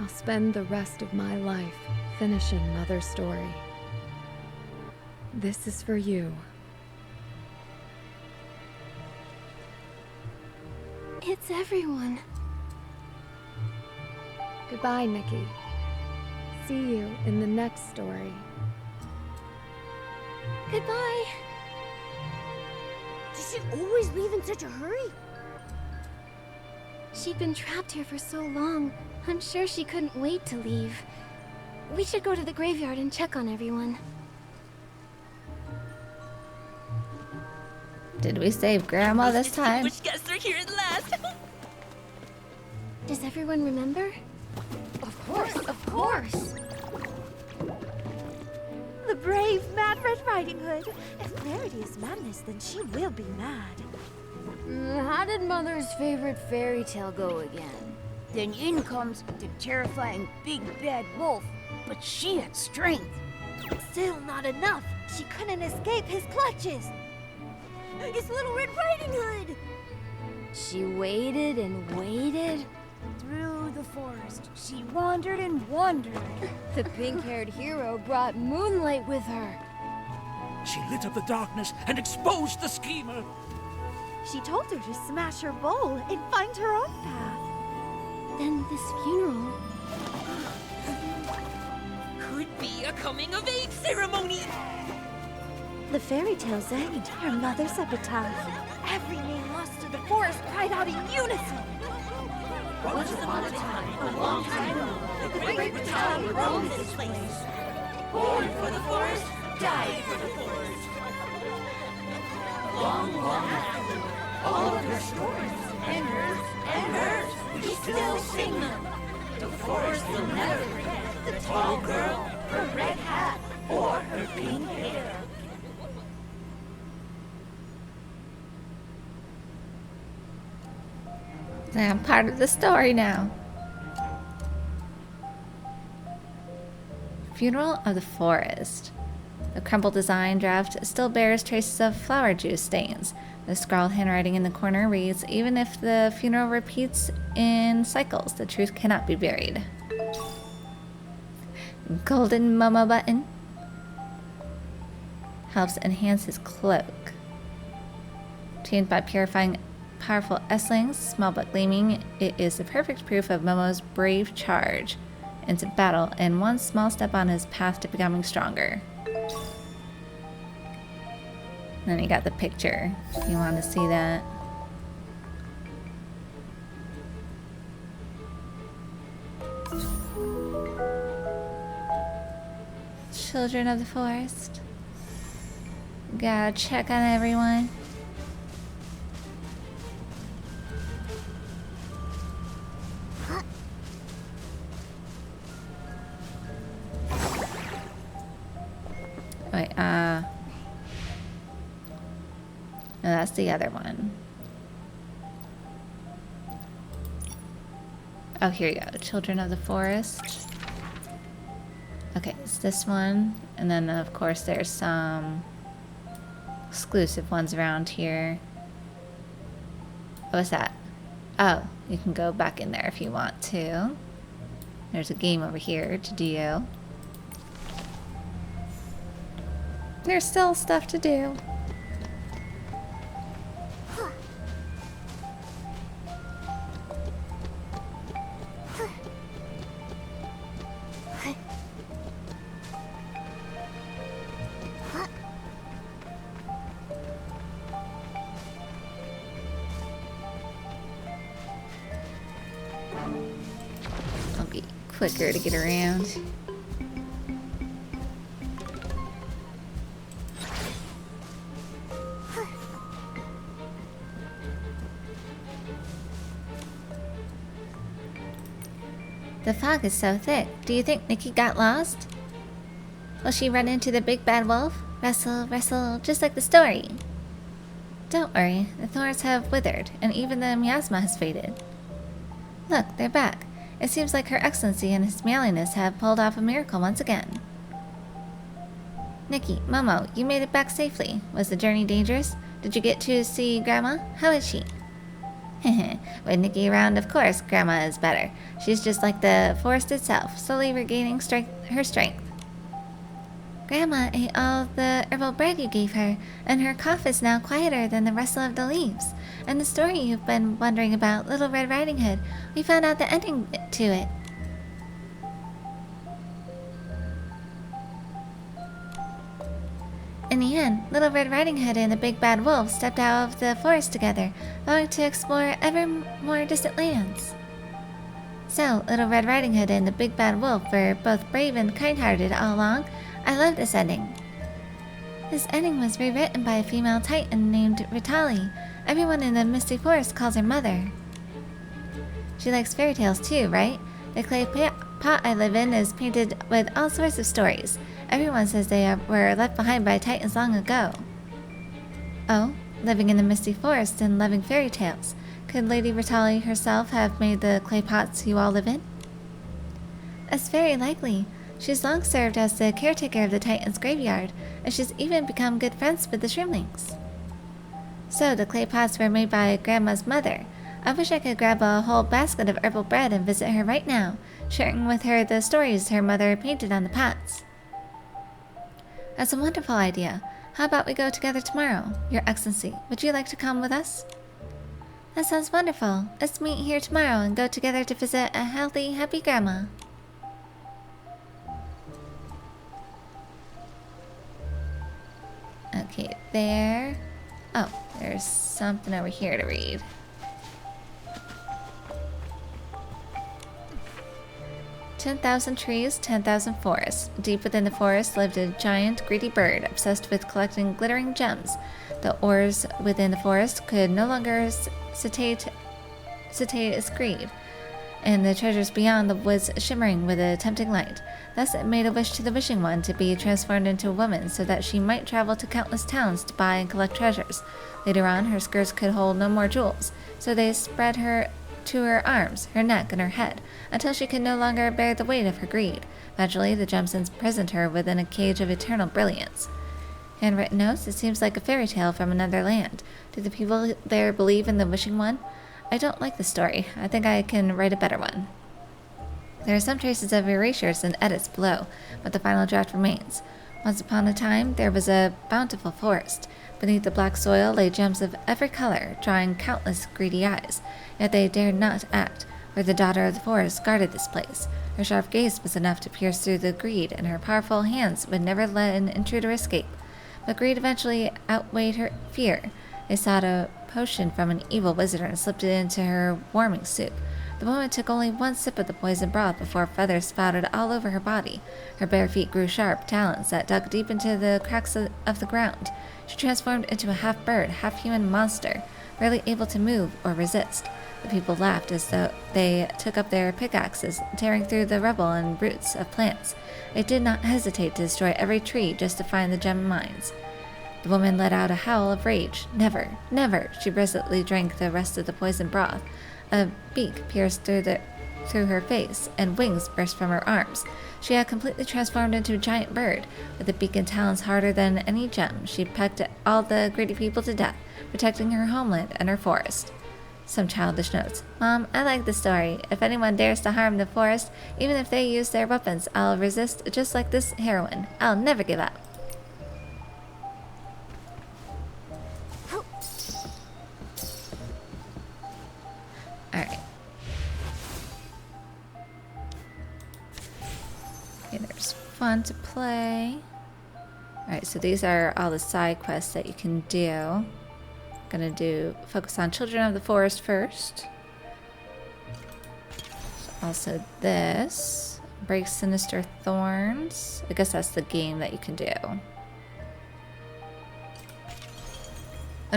I'll spend the rest of my life finishing Mother's story. This is for you. It's everyone. Goodbye, Nikki. See you in the next story. Goodbye. Does she always leave in such a hurry? She'd been trapped here for so long. I'm sure she couldn't wait to leave. We should go to the graveyard and check on everyone. Did we save Grandma this time? Which guests are here at last? Does everyone remember? Of course. The brave, mad Red Riding Hood. If Rarity is madness, then she will be mad. How did Mother's favorite fairy tale go again? Then in comes the terrifying Big Bad Wolf, but she had strength. Still not enough. She couldn't escape his clutches. It's Little Red Riding Hood! She waited and waited. Through the forest, she wandered and wandered. The pink-haired hero brought moonlight with her. She lit up the darkness and exposed the schemer. She told her to smash her bowl and find her own path. Then this funeral. Could be a coming-of-age ceremony! The fairy tales end. Her mother's epitaph. Every name lost to the forest cried out in unison. Once upon a time, a long time ago, the great battalion roamed this place. Born for the forest, died for the forest. Long, long after, all of her stories, and hers, we still sing them. The forest will never forget the tall girl, her red hat, or her pink hair. I'm part of the story now. Funeral of the Forest. The crumpled design draft still bears traces of flower juice stains. The scrawled handwriting in the corner reads, "Even if the funeral repeats in cycles, the truth cannot be buried." Golden Momo button. Helps enhance his cloak. Tuned by purifying powerful S-lings, small but gleaming, it is the perfect proof of Momo's brave charge into battle and one small step on his path to becoming stronger. Then you got the picture, if you want to see that. Children of the Forest. Gotta check on everyone. Wait, no, that's the other one. Oh, here you go. Children of the Forest. Okay, it's this one. And then, of course, there's some exclusive ones around here. What's that? Oh, you can go back in there if you want to. There's a game over here to do. There's still stuff to do. It'll be quicker to get around. The fog is so thick. Do you think Nikki got lost? Will she run into the big bad wolf? Wrestle, wrestle, just like the story. Don't worry, the thorns have withered, and even the miasma has faded. Look, they're back. It seems like Her Excellency and His Meowiness have pulled off a miracle once again. Nikki, Momo, you made it back safely. Was the journey dangerous? Did you get to see Grandma? How is she? With Nikki around, of course, Grandma is better. She's just like the forest itself, slowly regaining her strength. Grandma ate all the herbal bread you gave her, and her cough is now quieter than the rustle of the leaves. And the story you've been wondering about, Little Red Riding Hood, we found out the ending to it. In the end, Little Red Riding Hood and the Big Bad Wolf stepped out of the forest together, vowing to explore ever more distant lands. So, Little Red Riding Hood and the Big Bad Wolf were both brave and kind-hearted all along. I love this ending. This ending was rewritten by a female titan named Ritali. Everyone in the Misty Forest calls her Mother. She likes fairy tales too, right? The clay pot I live in is painted with all sorts of stories. Everyone says they were left behind by titans long ago. Oh, living in the Misty Forest and loving fairy tales. Could Lady Ritali herself have made the clay pots you all live in? That's very likely. She's long served as the caretaker of the Titan's graveyard, and she's even become good friends with the Shroomlings. So the clay pots were made by Grandma's mother. I wish I could grab a whole basket of herbal bread and visit her right now, sharing with her the stories her mother painted on the pots. That's a wonderful idea. How about we go together tomorrow? Your Excellency, would you like to come with us? That sounds wonderful. Let's meet here tomorrow and go together to visit a healthy, happy Grandma. Okay, there. Oh, there's something over here to read. "10,000 trees, 10,000 forests. Deep within the forest lived a giant, greedy bird, obsessed with collecting glittering gems. The ores within the forest could no longer satiate its greed, and the treasures beyond the woods shimmering with a tempting light. Thus it made a wish to the Wishing One to be transformed into a woman so that she might travel to countless towns to buy and collect treasures. Later on, her skirts could hold no more jewels, so they spread her to her arms, her neck, and her head, until she could no longer bear the weight of her greed. Eventually, the gems imprisoned her within a cage of eternal brilliance." Handwritten notes? It seems like a fairy tale from another land. Do the people there believe in the Wishing One? I don't like the story. I think I can write a better one. There are some traces of erasures and edits below, but the final draft remains. Once upon a time, there was a bountiful forest. Beneath the black soil lay gems of every color, drawing countless greedy eyes. Yet they dared not act, for the daughter of the forest guarded this place. Her sharp gaze was enough to pierce through the greed, and her powerful hands would never let an intruder escape. But greed eventually outweighed her fear. They sought a potion from an evil wizard and slipped it into her warming soup. The woman took only one sip of the poison broth before feathers sprouted all over her body. Her bare feet grew sharp talons that dug deep into the cracks of the ground. She transformed into a half-bird, half-human monster, barely able to move or resist. The people laughed as though they took up their pickaxes, tearing through the rubble and roots of plants. They did not hesitate to destroy every tree just to find the gem mines. The woman let out a howl of rage. Never, never! She resolutely drank the rest of the poison broth. A beak pierced through her face, and wings burst from her arms. She had completely transformed into a giant bird. With a beak and talons harder than any gem, she pecked at all the greedy people to death, protecting her homeland and her forest. Some childish notes. Mom, I like the story. If anyone dares to harm the forest, even if they use their weapons, I'll resist just like this heroine. I'll never give up. Alright. Okay, there's fun to play. Alright, so these are all the side quests that you can do. Gonna focus on Children of the Forest first. Also this. Break Sinister Thorns. I guess that's the game that you can do. Oh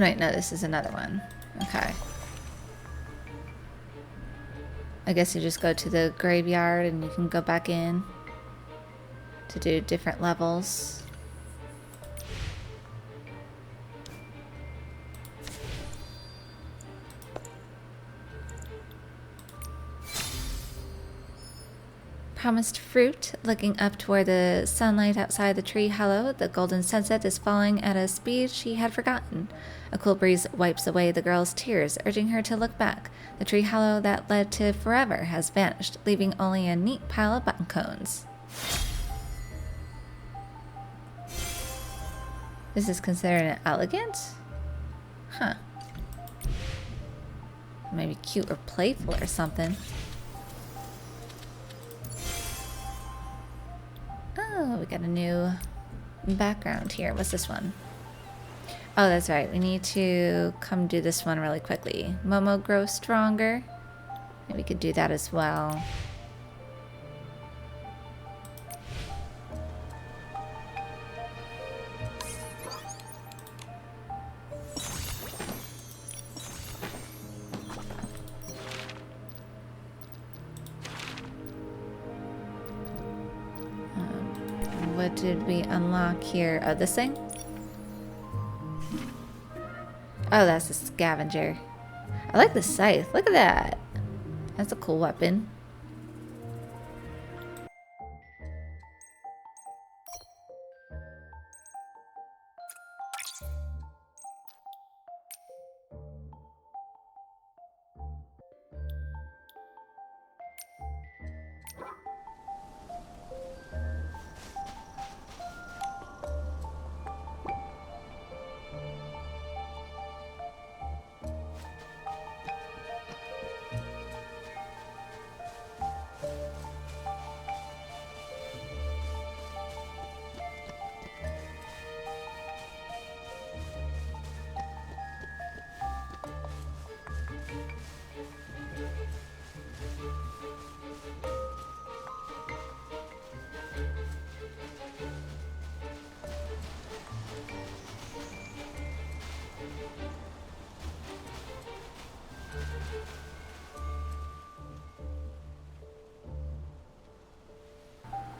wait, no, this is another one. Okay. I guess you just go to the graveyard and you can go back in to do different levels. promised fruit. Looking up toward the sunlight outside the tree hollow, the golden sunset is falling at a speed she had forgotten. A cool breeze wipes away the girl's tears, urging her to look back. The tree hollow that led to forever has vanished, leaving only a neat pile of button cones. This is considered elegant? Huh. Maybe cute or playful or something. Oh, we got a new background here. What's this one? Oh, that's right. We need to come do this one really quickly. Momo grows stronger. Maybe we could do that as well. What did we unlock here? Oh, this thing? Oh, that's a scavenger. I like the scythe. Look at that. That's a cool weapon.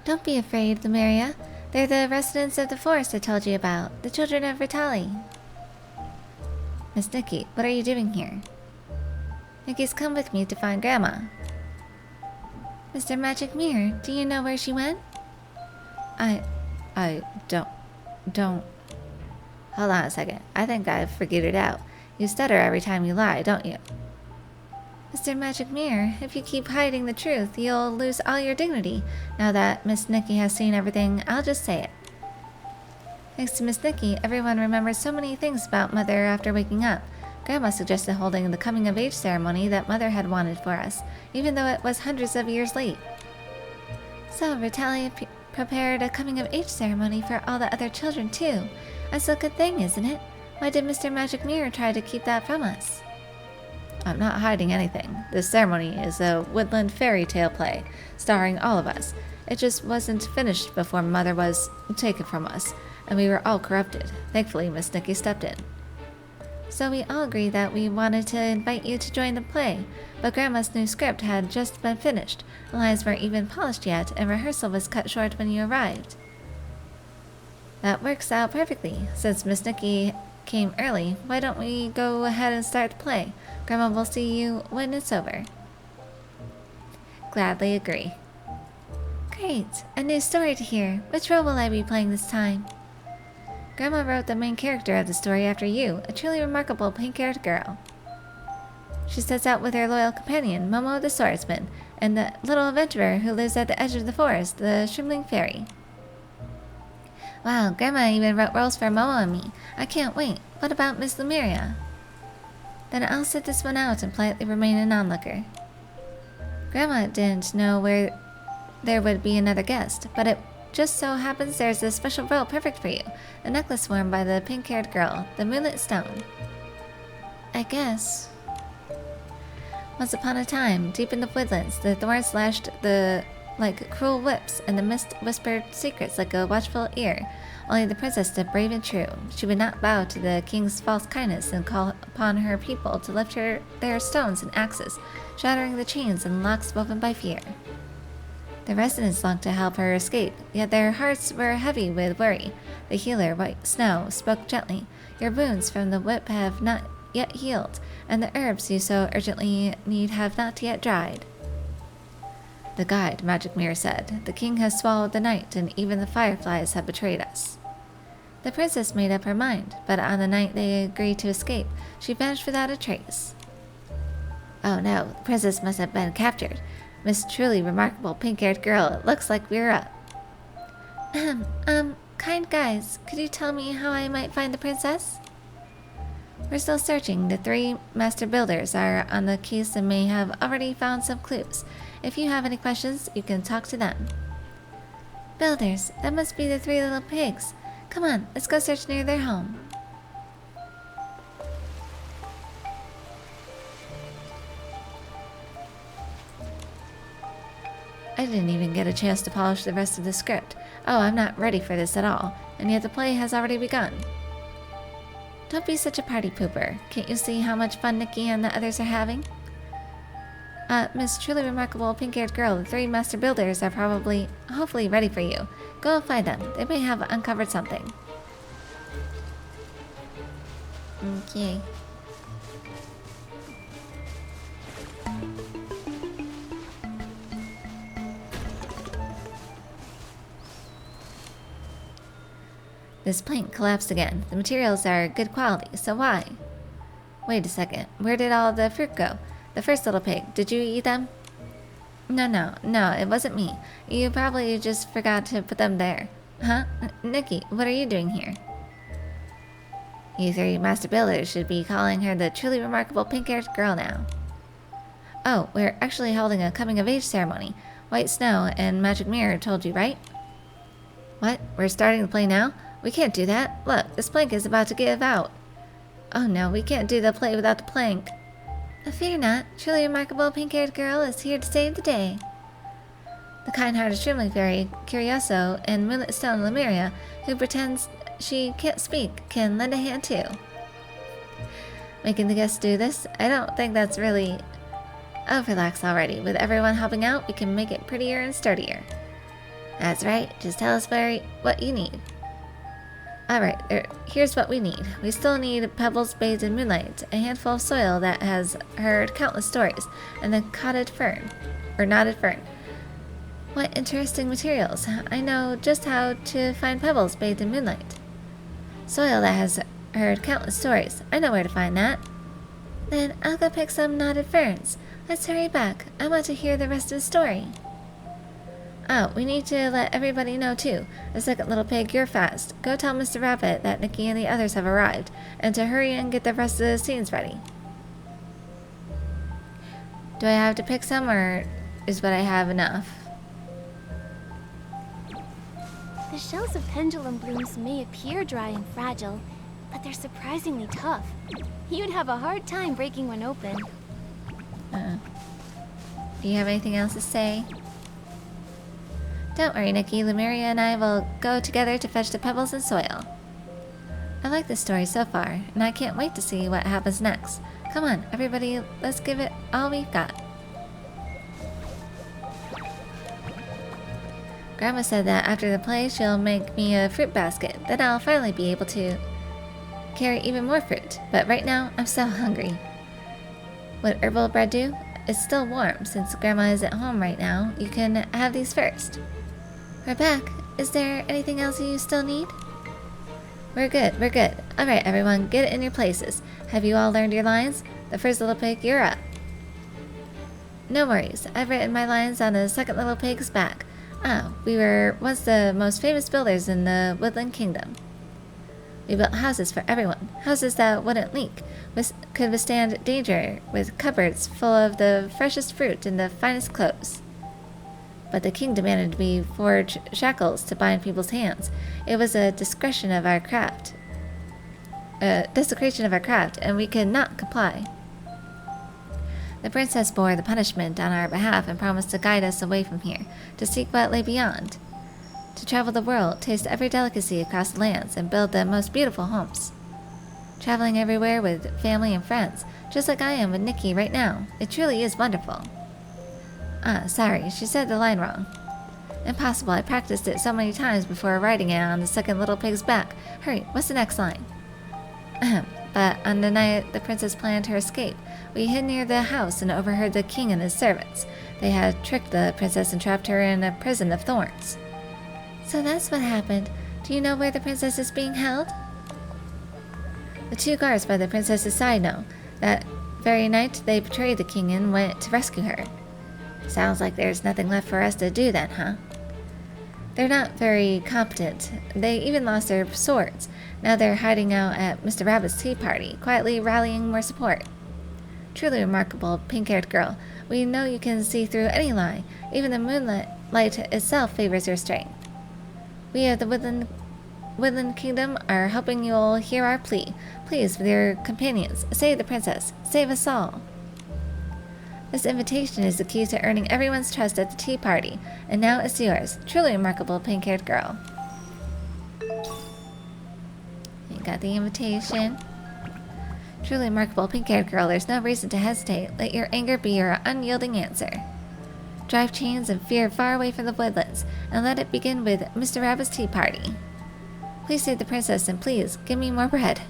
Don't be afraid, Lemuria. They're the residents of the forest I told you about, the children of Ritali. Miss Nikki, what are you doing here? Nikki's come with me to find Grandma. Mr. Magic Mirror, do you know where she went? I don't... Hold on a second. I think I've figured it out. You stutter every time you lie, don't you? Mr. Magic Mirror, if you keep hiding the truth, you'll lose all your dignity. Now that Miss Nikki has seen everything, I'll just say it. Thanks to Miss Nikki, everyone remembers so many things about Mother after waking up. Grandma suggested holding the coming-of-age ceremony that Mother had wanted for us, even though it was hundreds of years late. So, Ritali prepared a coming-of-age ceremony for all the other children, too. That's a good thing, isn't it? Why did Mr. Magic Mirror try to keep that from us? I'm not hiding anything. This ceremony is a woodland fairy tale play, starring all of us. It just wasn't finished before Mother was taken from us, and we were all corrupted. Thankfully, Miss Nikki stepped in. So we all agreed that we wanted to invite you to join the play, but Grandma's new script had just been finished. The lines weren't even polished yet, and rehearsal was cut short when you arrived. That works out perfectly. Since Miss Nikki came early, why don't we go ahead and start the play? Grandma will see you when it's over. Gladly agree. Great, a new story to hear. Which role will I be playing this time? Grandma wrote the main character of the story after you, a truly remarkable pink-haired girl. She sets out with her loyal companion, Momo the swordsman, and the little adventurer who lives at the edge of the forest, the shrimpling fairy. Wow, Grandma even wrote roles for Momo and me. I can't wait. What about Miss Lemuria? Then I'll sit this one out and politely remain an onlooker. Grandma didn't know where there would be another guest, but it just so happens there's a special role perfect for you. The necklace worn by the pink-haired girl, the moonlit stone. I guess. Once upon a time, deep in the woodlands, the thorns lashed like cruel whips, and the mist whispered secrets like a watchful ear. Only the princess stood brave and true. She would not bow to the king's false kindness and call upon her people to lift their stones and axes, shattering the chains and locks woven by fear. The residents longed to help her escape, yet their hearts were heavy with worry. The healer, White Snow, spoke gently. Your wounds from the whip have not yet healed, and the herbs you so urgently need have not yet dried. The guide, Magic Mirror said. The king has swallowed the night, and even the fireflies have betrayed us. The princess made up her mind, but on the night they agreed to escape, she vanished without a trace. Oh no, the princess must have been captured. Miss Truly Remarkable Pink-Haired Girl, it looks like we're up. Kind guys, could you tell me how I might find the princess? We're still searching. The 3 master builders are on the case and may have already found some clues. If you have any questions, you can talk to them. Builders, that must be the 3 little pigs. Come on, let's go search near their home. I didn't even get a chance to polish the rest of the script. Oh, I'm not ready for this at all, and yet the play has already begun. Don't be such a party pooper. Can't you see how much fun Nikki and the others are having? Miss Truly Remarkable Pink-Haired Girl, the 3 master builders are hopefully ready for you. Go and find them. They may have uncovered something. Okay. This plank collapsed again. The materials are good quality, so why? Wait a second. Where did all the fruit go? The first little pig, did you eat them? No, it wasn't me. You probably just forgot to put them there. Huh? Nikki, what are you doing here? You 3 master builders should be calling her the Truly Remarkable Pink-Haired Girl now. Oh, we're actually holding a coming-of-age ceremony. White Snow and Magic Mirror told you, right? What? We're starting the play now? We can't do that. Look, this plank is about to give out. Oh no, we can't do the play without the plank. Fear not. Truly Remarkable Pink-Haired Girl is here to save the day. The kind-hearted Shrimpling Fairy, Curioso, and Moonlit Stone Lemuria, who pretends she can't speak, can lend a hand too. Making the guests do this? I don't think that's really... Oh, relax already. With everyone helping out, we can make it prettier and sturdier. That's right. Just tell us what you need. Alright, here's what we need. We still need pebbles bathed in moonlight, a handful of soil that has heard countless stories, and the knotted fern. What interesting materials. I know just how to find pebbles bathed in moonlight. Soil that has heard countless stories. I know where to find that. Then I'll go pick some knotted ferns. Let's hurry back. I want to hear the rest of the story. Oh, we need to let everybody know too. The second little pig, you're fast. Go tell Mr. Rabbit that Nikki and the others have arrived, and to hurry and get the rest of the scenes ready. Do I have to pick some, or is what I have enough? The shells of pendulum blooms may appear dry and fragile, but they're surprisingly tough. You'd have a hard time breaking one open. Do you have anything else to say? Don't worry, Nikki. Lemuria and I will go together to fetch the pebbles and soil. I like this story so far, and I can't wait to see what happens next. Come on, everybody, let's give it all we've got. Grandma said that after the play, she'll make me a fruit basket. Then I'll finally be able to carry even more fruit. But right now, I'm so hungry. What herbal bread do? It's still warm. Since Grandma isn't home right now, you can have these first. We're back. Is there anything else you still need? We're good. Alright, everyone, get in your places. Have you all learned your lines? The first little pig, you're up. No worries. I've written my lines on the second little pig's back. We were once the most famous builders in the Woodland Kingdom. We built houses for everyone. Houses that wouldn't leak, could withstand danger, with cupboards full of the freshest fruit and the finest clothes. But the king demanded we forge shackles to bind people's hands. It was a desecration of our craft, and we could not comply. The princess bore the punishment on our behalf and promised to guide us away from here, to seek what lay beyond, to travel the world, taste every delicacy across the lands, and build the most beautiful homes. Traveling everywhere with family and friends, just like I am with Nikki right now. It truly is wonderful. Sorry, she said the line wrong. Impossible, I practiced it so many times before writing it on the second little pig's back. Hurry, what's the next line? But on the night the princess planned her escape, we hid near the house and overheard the king and his servants. They had tricked the princess and trapped her in a prison of thorns. So that's what happened. Do you know where the princess is being held? The 2 guards by the princess's side know. That very night, they betrayed the king and went to rescue her. Sounds like there's nothing left for us to do then, huh? They're not very competent. They even lost their swords. Now they're hiding out at Mr. Rabbit's tea party, quietly rallying more support. Truly remarkable, pink-haired girl. We know you can see through any lie. Even the moonlight itself favors your strength. We of the Woodland Kingdom are hoping you'll hear our plea. Please, with your companions, save the princess. Save us all. This invitation is the key to earning everyone's trust at the tea party, and now it's yours. Truly remarkable, pink-haired girl. You got the invitation. Truly remarkable, pink-haired girl. There's no reason to hesitate. Let your anger be your unyielding answer. Drive chains and fear far away from the woodlands, and let it begin with Mr. Rabbit's tea party. Please save the princess, and please, give me more bread.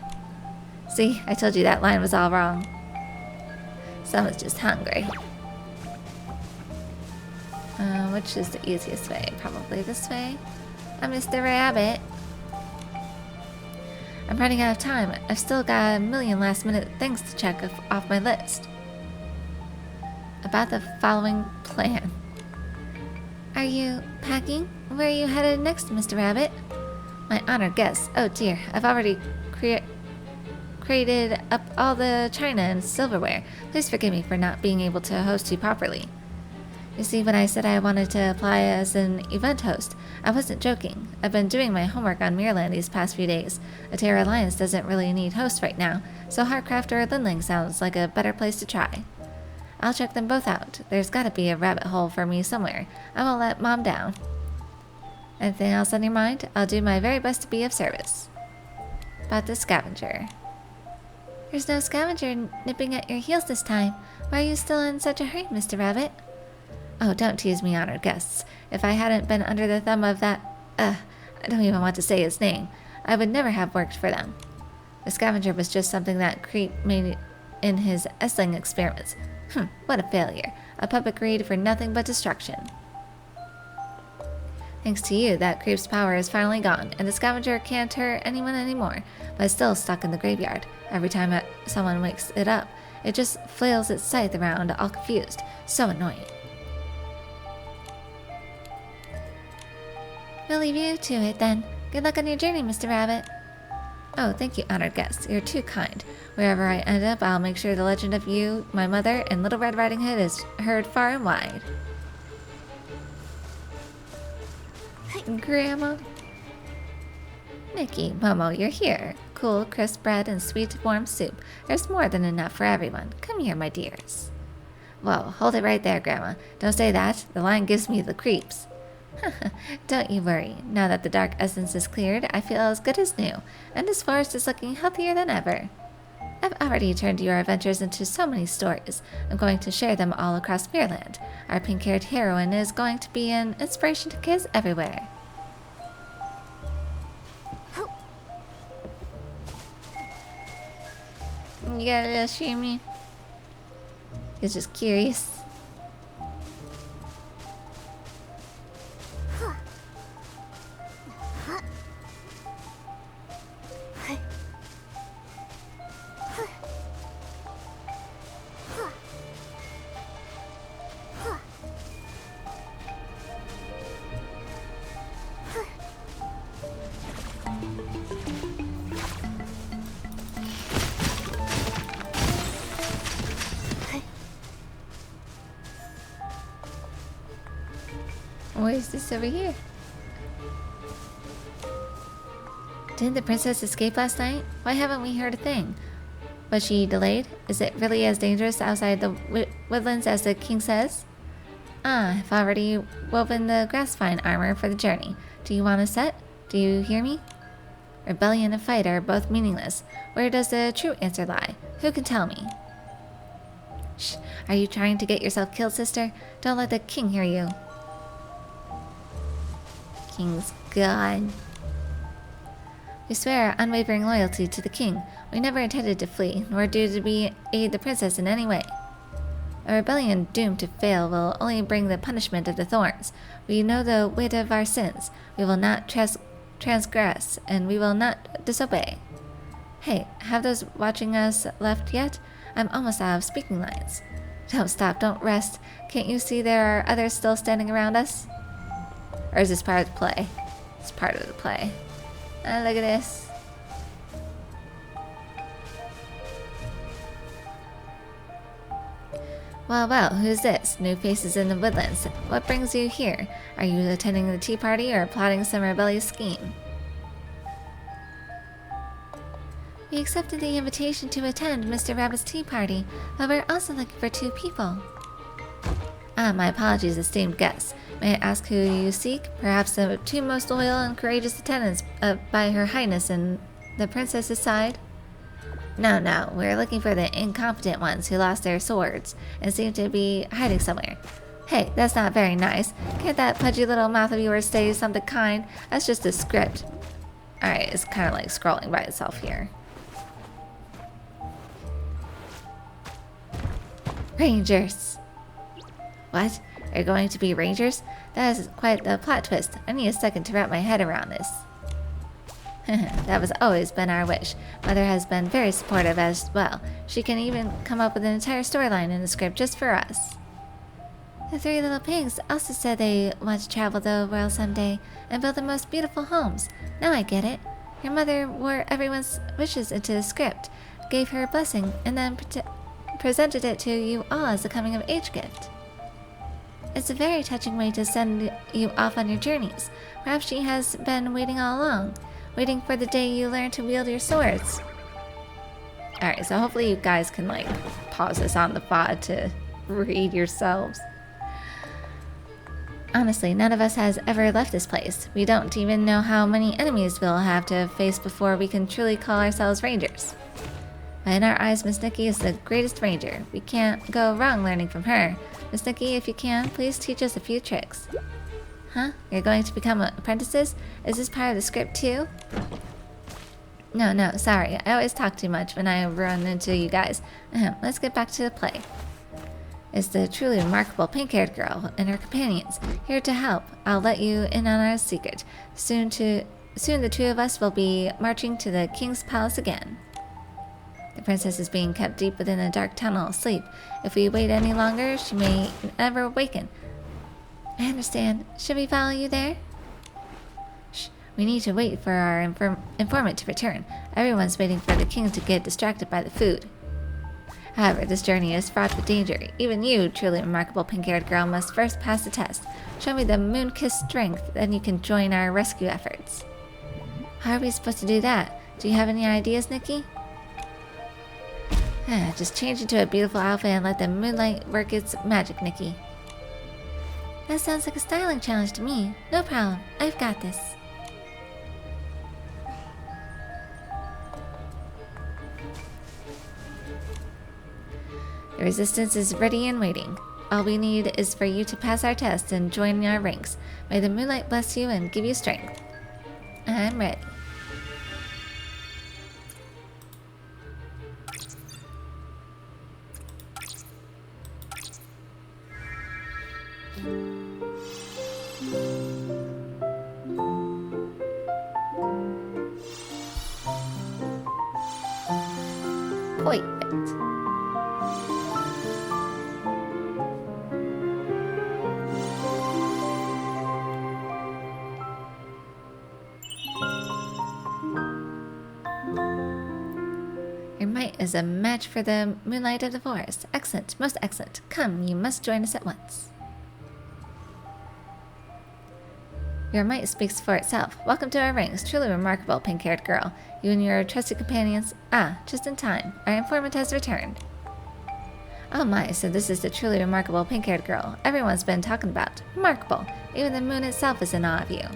See, I told you that line was all wrong. Someone's just hungry. Which is the easiest way? Probably this way. I'm Mr. Rabbit. I'm running out of time. I've still got a million last-minute things to check off my list. About the following plan. Are you packing? Where are you headed next, Mr. Rabbit? My honored guests. Oh dear, I've already crated up all the china and silverware. Please forgive me for not being able to host you properly. You see, when I said I wanted to apply as an event host, I wasn't joking. I've been doing my homework on Mirrorland these past few days. The Terra Alliance doesn't really need hosts right now, so Heartcraft or Lindling sounds like a better place to try. I'll check them both out. There's gotta be a rabbit hole for me somewhere. I won't let Mom down. Anything else on your mind? I'll do my very best to be of service. About the scavenger. There's no scavenger nipping at your heels this time. Why are you still in such a hurry, Mr. Rabbit? Oh, don't tease me, honored guests. If I hadn't been under the thumb of that, I don't even want to say his name, I would never have worked for them. The scavenger was just something that Creep made in his Essling experiments. What a failure. A puppet created for nothing but destruction. Thanks to you, that Creep's power is finally gone, and the scavenger can't hurt anyone anymore, but it's still stuck in the graveyard. Every time someone wakes it up, it just flails its scythe around, all confused. So annoying. We'll leave you to it, then. Good luck on your journey, Mr. Rabbit. Oh, thank you, honored guests. You're too kind. Wherever I end up, I'll make sure the legend of you, my mother, and Little Red Riding Hood is heard far and wide. Grandma? Nikki, Momo, you're here. Cool, crisp bread and sweet, warm soup. There's more than enough for everyone. Come here, my dears. Whoa, hold it right there, Grandma. Don't say that. The line gives me the creeps. Don't you worry. Now that the dark essence is cleared, I feel as good as new, and this forest is looking healthier than ever. I've already turned your adventures into so many stories. I'm going to share them all across Mirrorland. Our pink-haired heroine is going to be an inspiration to kids everywhere. You got a little shimmy? He's just curious. What is this over here? Didn't the princess escape last night? Why haven't we heard a thing? Was she delayed? Is it really as dangerous outside the woodlands as the king says? Ah, I've already woven the grassvine armor for the journey. Do you want a set? Do you hear me? Rebellion and fight are both meaningless. Where does the true answer lie? Who can tell me? Shh, are you trying to get yourself killed, sister? Don't let the king hear you. King's gone. We swear our unwavering loyalty to the king. We never intended to flee, nor do to aid the princess in any way. A rebellion doomed to fail will only bring the punishment of the thorns. We know the weight of our sins. We will not transgress, and we will not disobey. Hey, have those watching us left yet? I'm almost out of speaking lines. Don't stop, don't rest. Can't you see there are others still standing around us? Or is this part of the play? It's part of the play. Look at this. Well, who's this? New faces in the woodlands. What brings you here? Are you attending the tea party or plotting some rebellious scheme? We accepted the invitation to attend Mr. Rabbit's tea party, but we're also looking for 2 people. Ah, my apologies, esteemed guests. May I ask who you seek? Perhaps the 2 most loyal and courageous attendants by Her Highness and the princess's side? No, we're looking for the incompetent ones who lost their swords and seem to be hiding somewhere. Hey, that's not very nice. Can't that pudgy little mouth of yours say something kind? That's just a script. Alright, it's kind of like scrolling by itself here. Rangers! What? Are you going to be rangers? That is quite the plot twist. I need a second to wrap my head around this. That has always been our wish. Mother has been very supportive as well. She can even come up with an entire storyline in the script just for us. The 3 little pigs also said they want to travel the world someday and build the most beautiful homes. Now I get it. Your mother wore everyone's wishes into the script, gave her a blessing, and then presented it to you all as a coming-of-age gift. It's a very touching way to send you off on your journeys. Perhaps she has been waiting all along, waiting for the day you learn to wield your swords. Alright, so hopefully you guys can like pause this on the pod to read yourselves. Honestly, none of us has ever left this place. We don't even know how many enemies we'll have to face before we can truly call ourselves rangers. But in our eyes, Miss Nikki is the greatest ranger. We can't go wrong learning from her. Miss Nikki, if you can, please teach us a few tricks. Huh? You're going to become apprentices? Is this part of the script too? No, sorry. I always talk too much when I run into you guys. Let's get back to the play. It's the truly remarkable pink-haired girl and her companions, here to help. I'll let you in on our secret. Soon the 2 of us will be marching to the king's palace again. The princess is being kept deep within a dark tunnel, asleep. If we wait any longer, she may never awaken. I understand. Should we follow you there? Shh. We need to wait for our informant to return. Everyone's waiting for the king to get distracted by the food. However, this journey is fraught with danger. Even you, truly remarkable pink-haired girl, must first pass the test. Show me the moon-kissed strength, then you can join our rescue efforts. How are we supposed to do that? Do you have any ideas, Nikki? Just change into a beautiful outfit and let the moonlight work its magic, Nikki. That sounds like a styling challenge to me. No problem. I've got this. The resistance is ready and waiting. All we need is for you to pass our test and join our ranks. May the moonlight bless you and give you strength. I'm ready. Perfect. Your might is a match for the moonlight of the forest. Excellent, most excellent. Come, you must join us at once. Your might speaks for itself. Welcome to our ranks, truly remarkable pink-haired girl. You and your trusted companions. Ah, just in time. Our informant has returned. Oh my, so this is the truly remarkable pink-haired girl everyone's been talking about. Remarkable. Even the moon itself is in awe of you.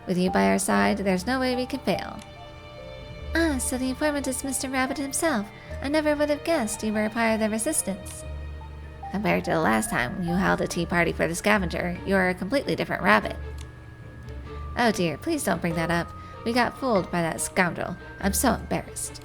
With you by our side, there's no way we can fail. Ah, so the informant is Mr. Rabbit himself. I never would have guessed you were a part of the resistance. Compared to the last time you held a tea party for the scavenger, you're a completely different rabbit. Oh dear, please don't bring that up. We got fooled by that scoundrel. I'm so embarrassed.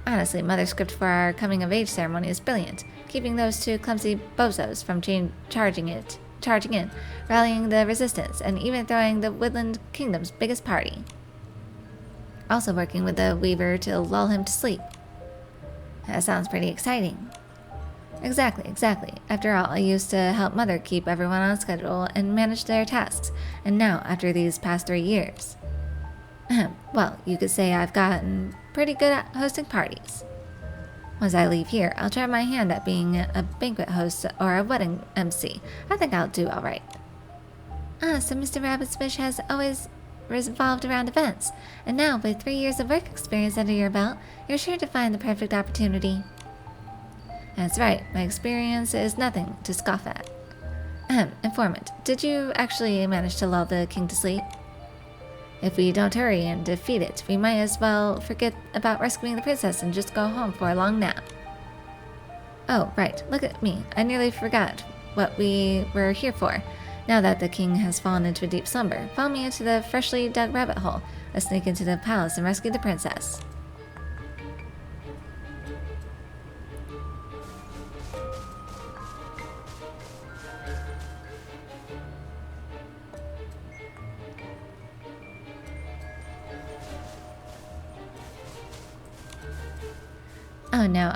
Honestly, Mother's script for our coming-of-age ceremony is brilliant, keeping those two clumsy bozos from charging in, rallying the resistance, and even throwing the Woodland Kingdom's biggest party. Also working with the Weaver to lull him to sleep. That sounds pretty exciting. Exactly. After all, I used to help Mother keep everyone on schedule and manage their tasks, and now, after these past 3 years. Well, you could say I've gotten pretty good at hosting parties. Once I leave here, I'll try my hand at being a banquet host or a wedding MC. I think I'll do alright. So Mr. Rabbit's wish has always revolved around events, and now, with 3 years of work experience under your belt, you're sure to find the perfect opportunity. That's right, my experience is nothing to scoff at. Informant, did you actually manage to lull the king to sleep? If we don't hurry and defeat it, we might as well forget about rescuing the princess and just go home for a long nap. Oh, right, look at me. I nearly forgot what we were here for. Now that the king has fallen into a deep slumber, follow me into the freshly dug rabbit hole. Let's sneak into the palace and rescue the princess.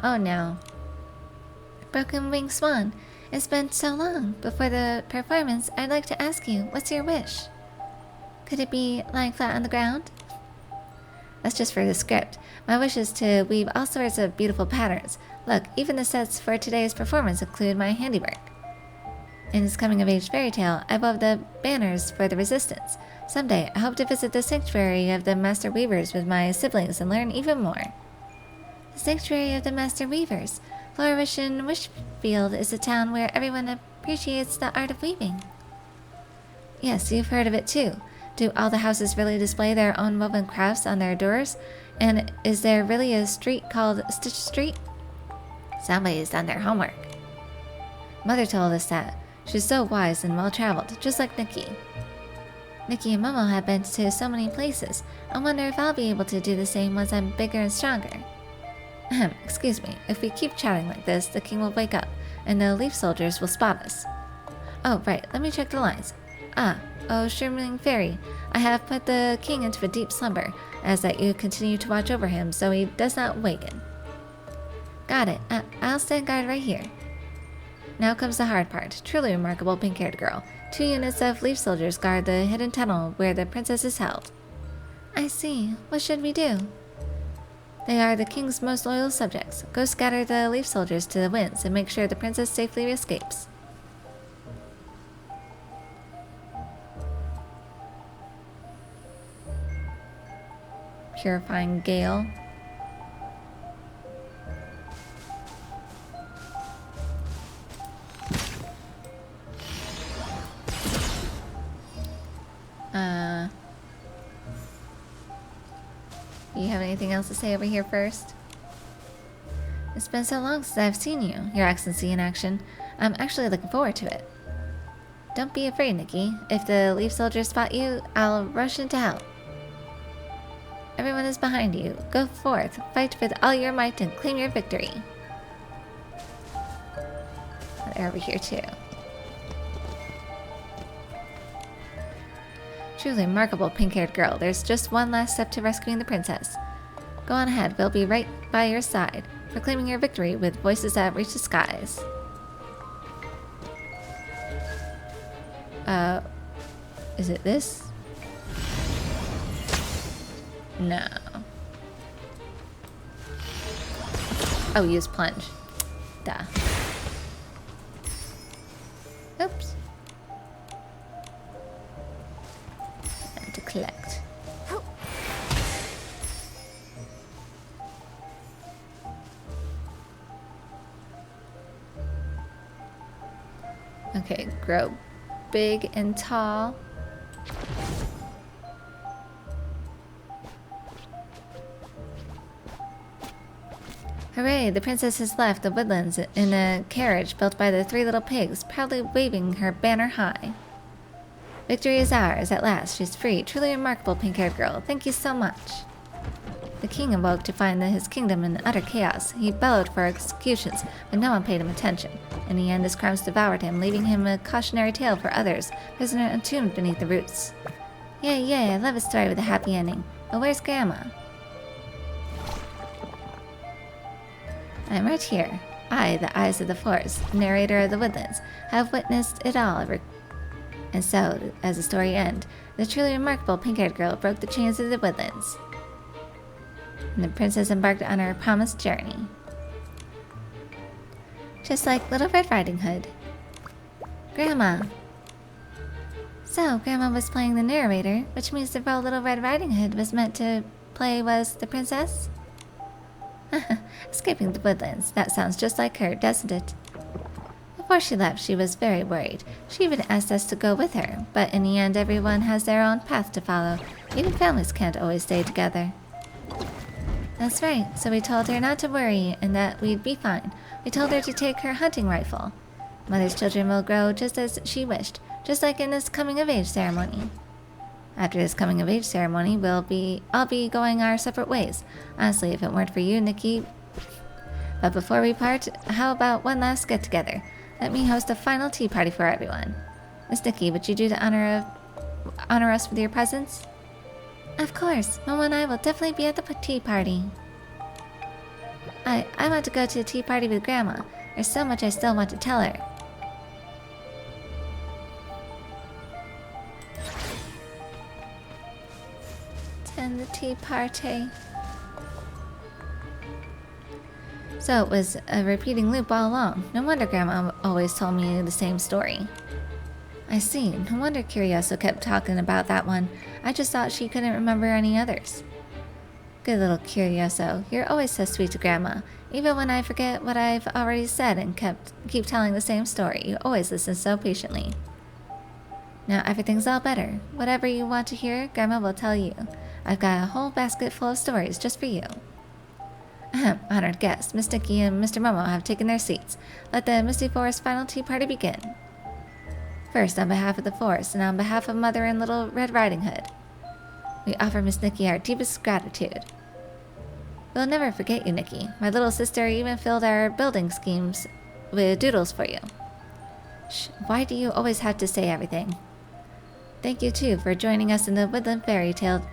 Oh no. Broken Winged Swan, it's been so long. Before the performance, I'd like to ask you, what's your wish? Could it be lying flat on the ground? That's just for the script. My wish is to weave all sorts of beautiful patterns. Look, even the sets for today's performance include my handiwork. In this coming-of-age fairy tale, I wove the banners for the resistance. Someday, I hope to visit the sanctuary of the Master Weavers with my siblings and learn even more. The Sanctuary of the Master Weavers. Flourish and Wishfield is a town where everyone appreciates the art of weaving. Yes, you've heard of it too. Do all the houses really display their own woven crafts on their doors? And is there really a street called Stitch Street? Somebody's done their homework. Mother told us that. She's so wise and well-traveled, just like Nikki. Nikki and Momo have been to so many places. I wonder if I'll be able to do the same once I'm bigger and stronger. Excuse me. If we keep chatting like this, the king will wake up, and the leaf soldiers will spot us. Oh, right. Let me check the lines. Oh, Shrimming Fairy, I have put the king into a deep slumber, as that you continue to watch over him so he does not waken. Got it. I'll stand guard right here. Now comes the hard part. Truly remarkable pink-haired girl. 2 units of leaf soldiers guard the hidden tunnel where the princess is held. I see. What should we do? They are the king's most loyal subjects. Go scatter the leaf soldiers to the winds and make sure the princess safely escapes. Purifying gale. Do you have anything else to say over here first? It's been so long since I've seen you, Your Excellency, in action. I'm actually looking forward to it. Don't be afraid, Nikki. If the leaf soldiers spot you, I'll rush in to help. Everyone is behind you. Go forth, fight with all your might, and claim your victory. They're over here too. Truly remarkable pink-haired girl. There's just one last step to rescuing the princess. Go on ahead. We'll be right by your side, proclaiming your victory with voices that reach the skies. Is it this? No. Oh, use plunge. Duh. Oops. And to collect. Okay, grow big and tall. Hooray, the princess has left the woodlands in a carriage built by the 3 little pigs, proudly waving her banner high. Victory is ours, at last. She's free. Truly remarkable pink-haired girl. Thank you so much. The king awoke to find that his kingdom in utter chaos. He bellowed for executions, but no one paid him attention. In the end, his crimes devoured him, leaving him a cautionary tale for others, prisoner entombed beneath the roots. Yay, yay, I love a story with a happy ending. But where's Grandma? I'm right here. I, the eyes of the forest, narrator of the woodlands, have witnessed it all. And so, as the story ends, the truly remarkable pink-haired girl broke the chains of the woodlands. And the princess embarked on her promised journey. Just like Little Red Riding Hood. Grandma! So, Grandma was playing the narrator, which means the role Little Red Riding Hood was meant to play was the princess? Escaping the woodlands. That sounds just like her, doesn't it? Before she left, she was very worried. She even asked us to go with her, but in the end, everyone has their own path to follow. Even families can't always stay together. That's right, so we told her not to worry and that we'd be fine. We told her to take her hunting rifle. Mother's children will grow just as she wished, just like in this coming-of-age ceremony. After this coming-of-age ceremony, I'll be going our separate ways. Honestly, if it weren't for you, Nikki... But before we part, how about one last get-together? Let me host a final tea party for everyone. Miss Nikki, would you do the honor us with your presence? Of course. Momo and I will definitely be at the tea party. I want to go to a tea party with Grandma. There's so much I still want to tell her. Attend the tea party. So it was a repeating loop all along. No wonder Grandma always told me the same story. I see. No wonder Curioso kept talking about that one. I just thought she couldn't remember any others. Good little Curioso. You're always so sweet to Grandma. Even when I forget what I've already said and keep telling the same story, you always listen so patiently. Now everything's all better. Whatever you want to hear, Grandma will tell you. I've got a whole basket full of stories just for you. Ahem, honored guests, Miss Nikki and Mr. Momo have taken their seats. Let the Misty Forest final tea party begin. First, on behalf of the forest, and on behalf of Mother and Little Red Riding Hood, we offer Miss Nikki our deepest gratitude. We'll never forget you, Nikki. My little sister even filled our building schemes with doodles for you. Shh, why do you always have to say everything? Thank you, too, for joining us in the Woodland Fairy Tale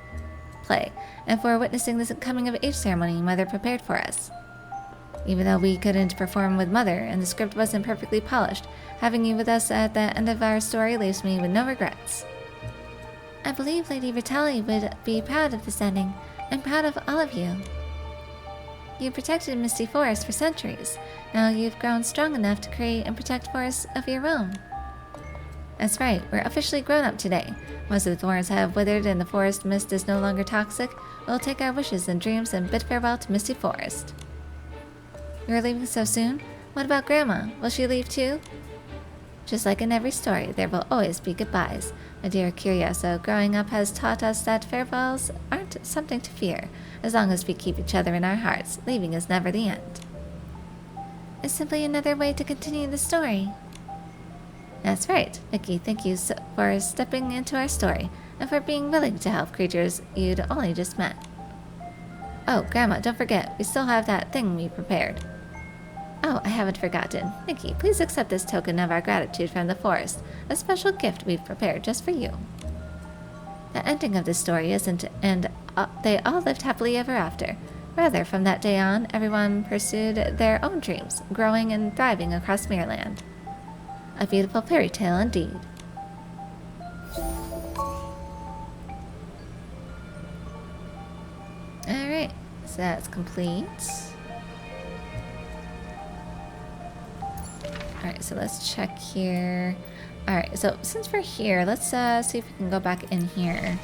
play, and for witnessing this coming-of-age ceremony Mother prepared for us. Even though we couldn't perform with Mother, and the script wasn't perfectly polished, having you with us at the end of our story leaves me with no regrets. I believe Lady Vitali would be proud of this ending. I'm proud of all of you. You protected Misty Forest for centuries. Now you've grown strong enough to create and protect forests of your own. That's right, we're officially grown up today. Most of the thorns have withered and the forest mist is no longer toxic. We'll take our wishes and dreams and bid farewell to Misty Forest. You're leaving so soon? What about Grandma? Will she leave too? Just like in every story, there will always be goodbyes. My dear Curioso, growing up has taught us that farewells aren't something to fear. As long as we keep each other in our hearts, leaving is never the end. It's simply another way to continue the story. That's right. Nikki, thank you for stepping into our story, and for being willing to help creatures you'd only just met. Oh, Grandma, don't forget, we still have that thing we prepared. Oh, I haven't forgotten. Nikki, please accept this token of our gratitude from the forest, a special gift we've prepared just for you. The ending of this story isn't, and they all lived happily ever after. Rather, from that day on, everyone pursued their own dreams, growing and thriving across Mirrorland. A beautiful fairy tale indeed. Alright, so that's complete. Alright, so let's check here. Alright, so since we're here, let's see if we can go back in here.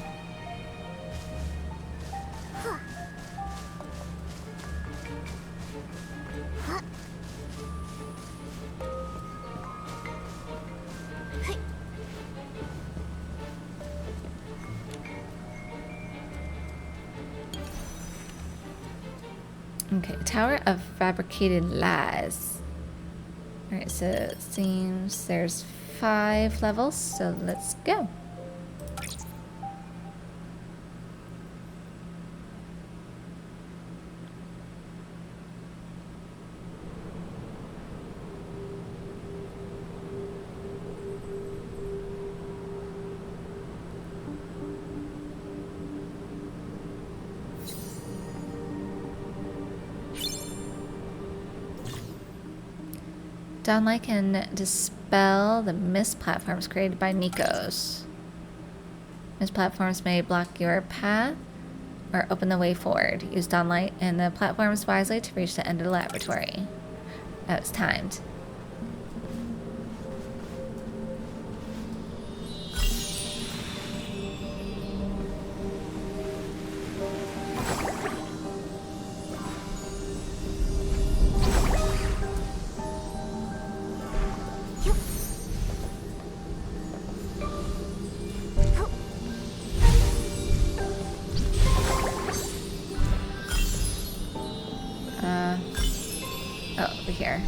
Okay, Tower of Fabricated Lies. Alright, so it seems there's 5 levels, so let's go. Dawnlight can dispel the mist platforms created by Nikos. Mist platforms may block your path or open the way forward. Use Dawnlight and the platforms wisely to reach the end of the laboratory. Oh, it's timed. Oh, over here.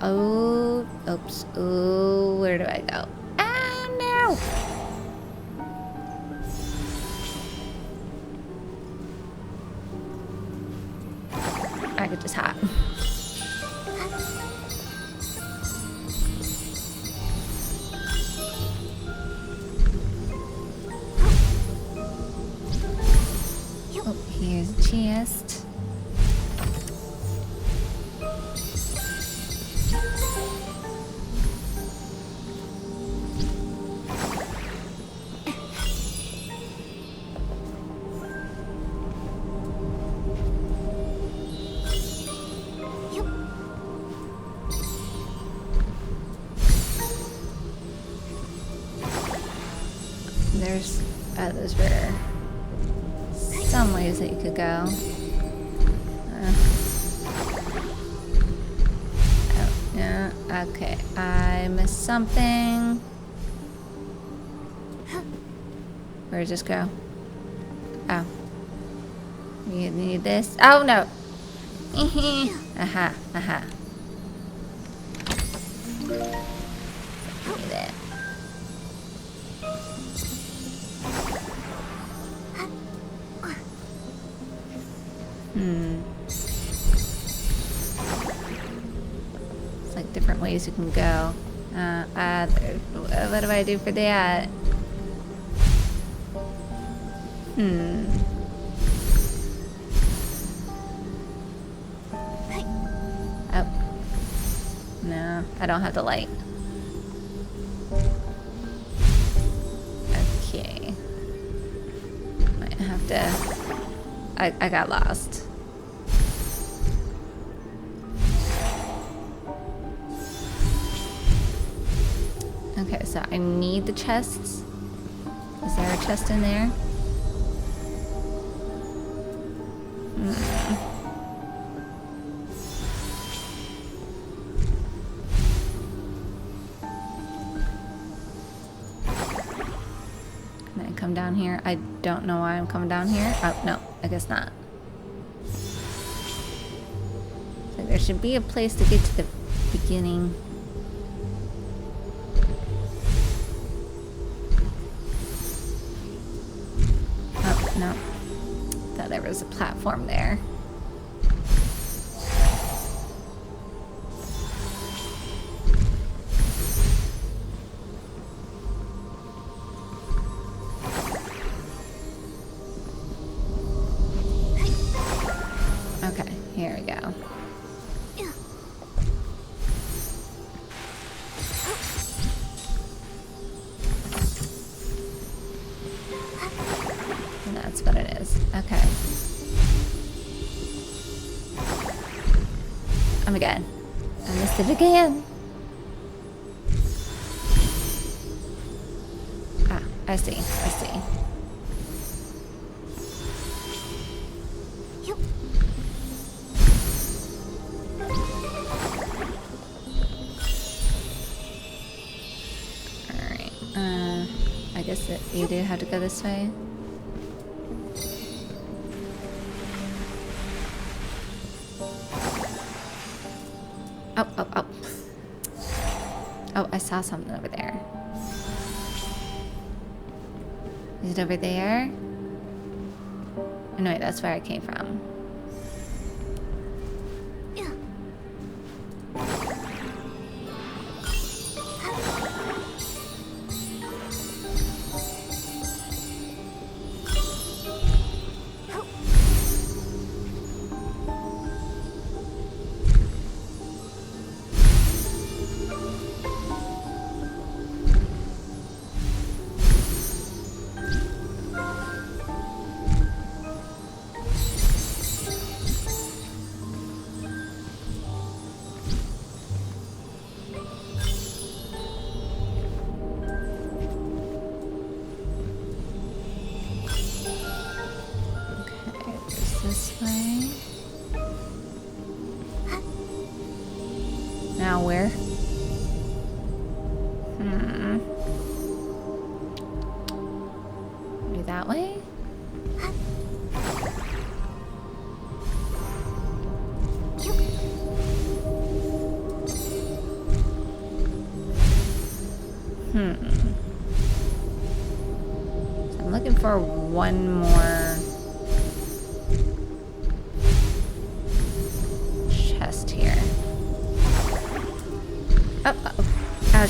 Oh, oops. Ooh, where do I go? Ah, no! I could just hop. Oh, here's a chest. Those were some ways that you could go. Oh, yeah, okay. I missed something. Where does this go? Oh. You need this? Oh, no. Aha, aha. Give me that. It's like different ways you can go. What do I do for that? Oh. No, I don't have the light. Okay. Might have to... I got lost. Okay, so I need the chests. Is there a chest in there? Can I come down here? I don't know why I'm coming down here. Oh, no, I guess not. So there should be a place to get to the beginning. No. Thought there was a platform there. Okay, here we go. That's what it is. Okay. Oh my god. I missed it again. Ah, I see. I see. Alright. I guess that you do have to go this way. Oh. Oh, I saw something over there. Is it over there? Oh, no, wait, that's where I came from. nowhere. Maybe that way? So I'm looking for one more chest here. Oh, ouch.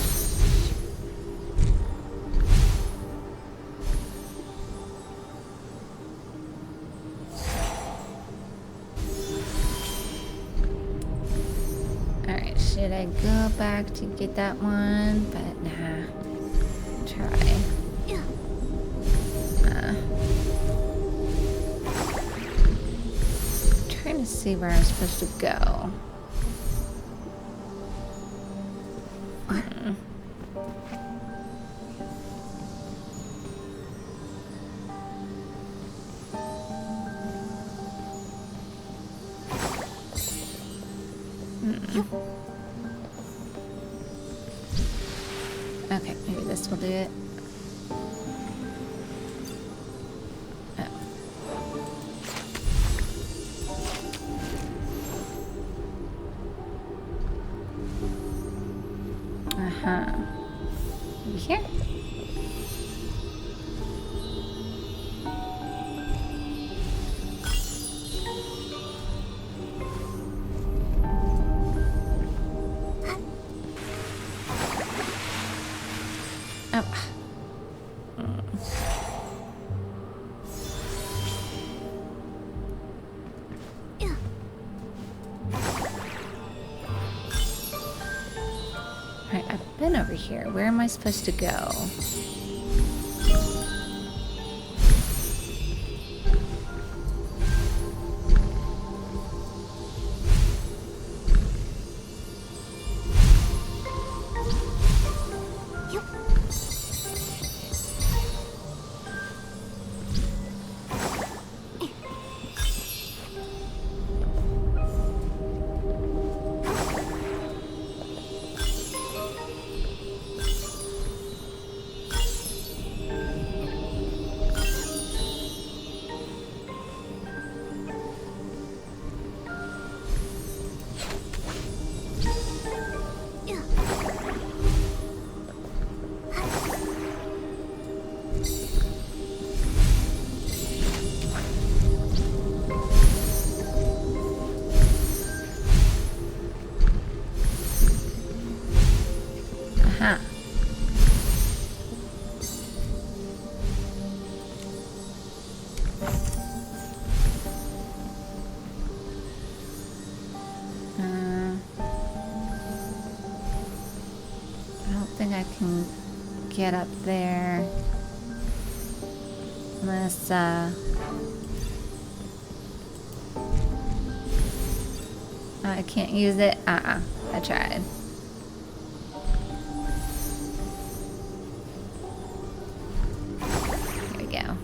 Alright, should I go back to get that one? But nah. Try. Trying to see where I'm supposed to go. Okay, maybe this will do it. Maybe here? Oh. Alright, I've been over here. Where am I supposed to go? Aha. I don't think I can get up there unless I can't use it. I tried. Here we go.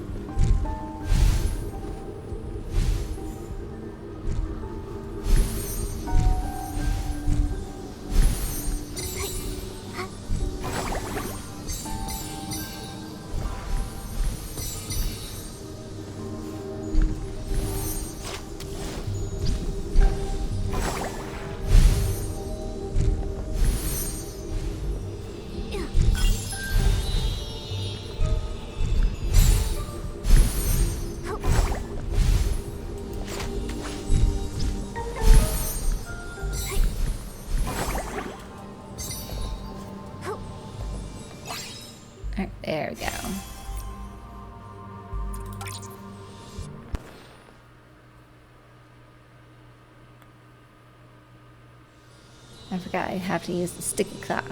Alright, there we go. I forgot I have to use the sticky claw.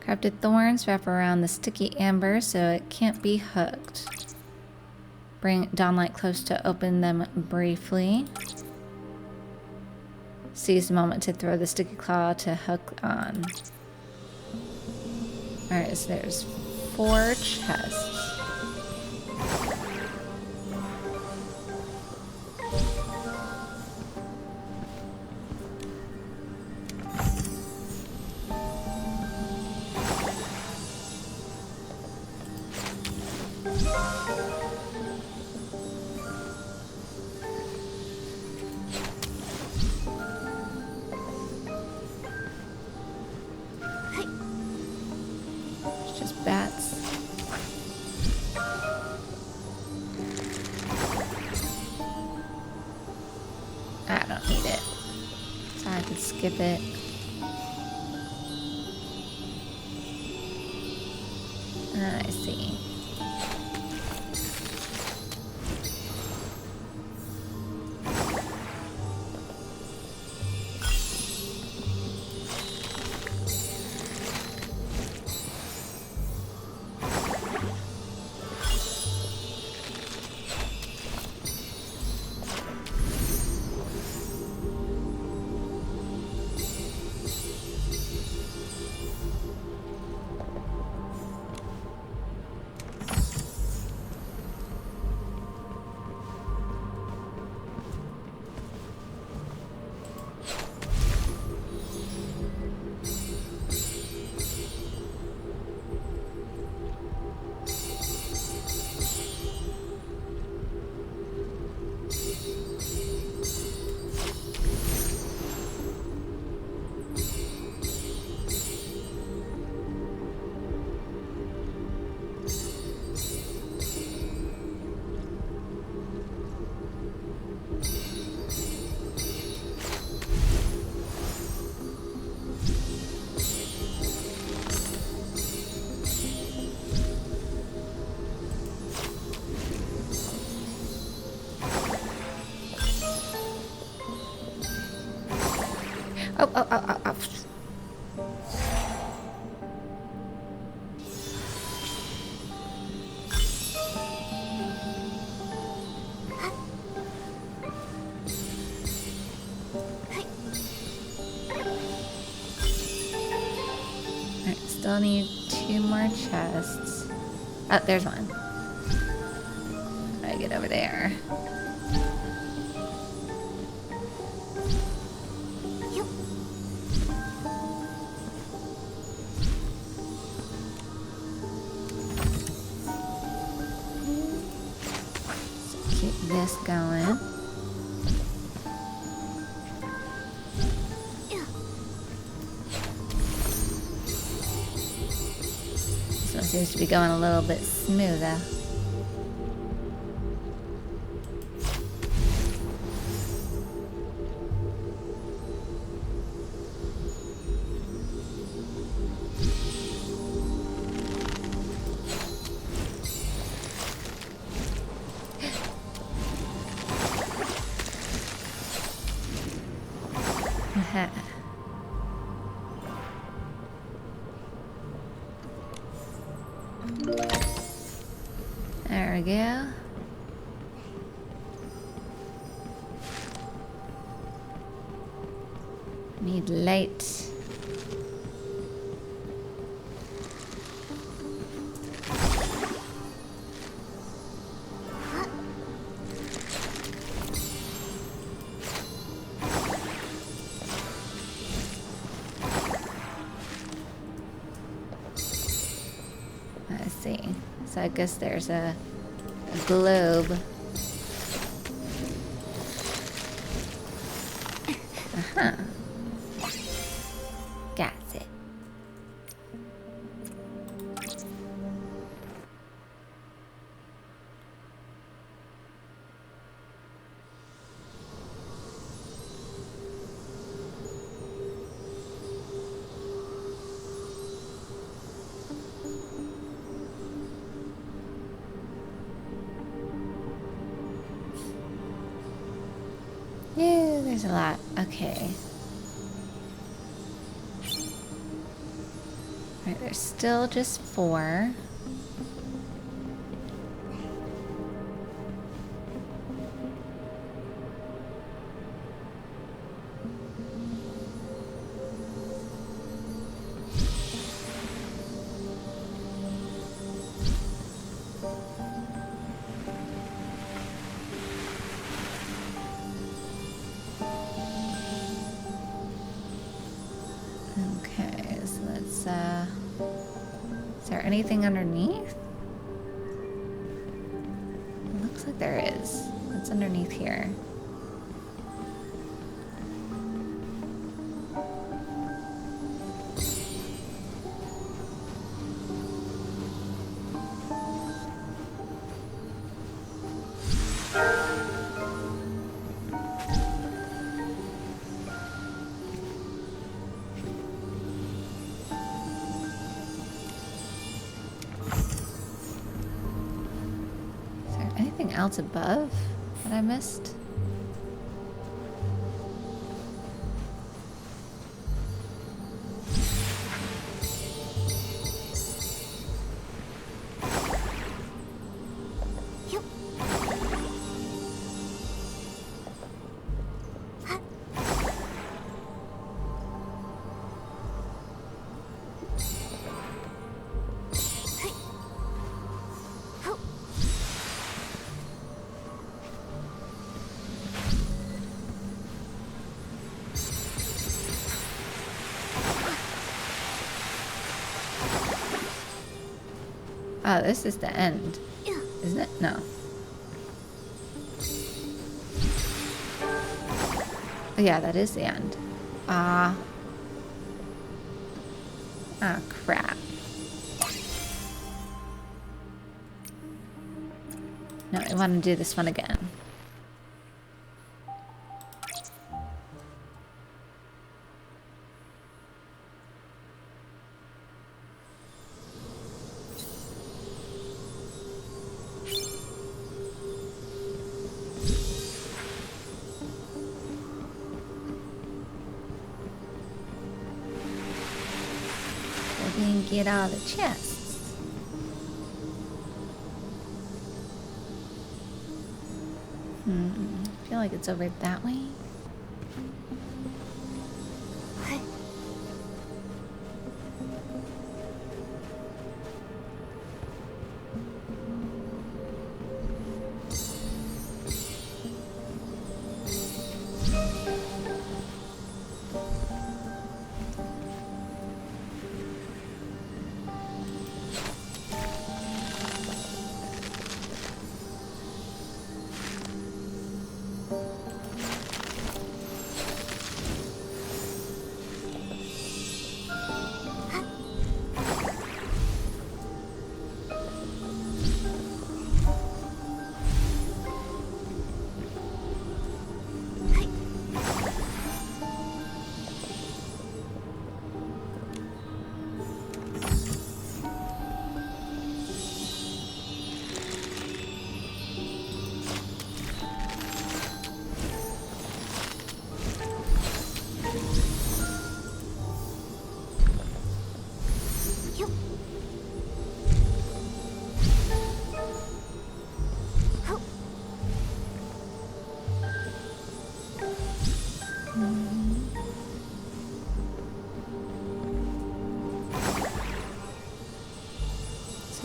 Crafted thorns wrap around the sticky amber so it can't be hooked. Bring Dawnlight close to open them briefly. Seize the moment to throw the sticky claw to hook on. Alright, so there's 4 chests. It's just bats. I don't need it. So I could skip it. I see. Oh, oh, oh, oh, oh. Alright, still need 2 more chests. Oh, there's one. I get over there. Keep this going. This one seems to be going a little bit smoother. There we go. Need light. I see. So I guess there's a globe. Uh-huh. Got it. Yeah, there's a lot. Okay. Alright, there's still just 4. Is there anything underneath? It looks like there is. What's underneath here? Anything else above that I missed? Oh, this is the end, isn't it? No. Oh, yeah, that is the end. Ah, crap. No, I want to do this one again. Get all the chests. I feel like it's over that way.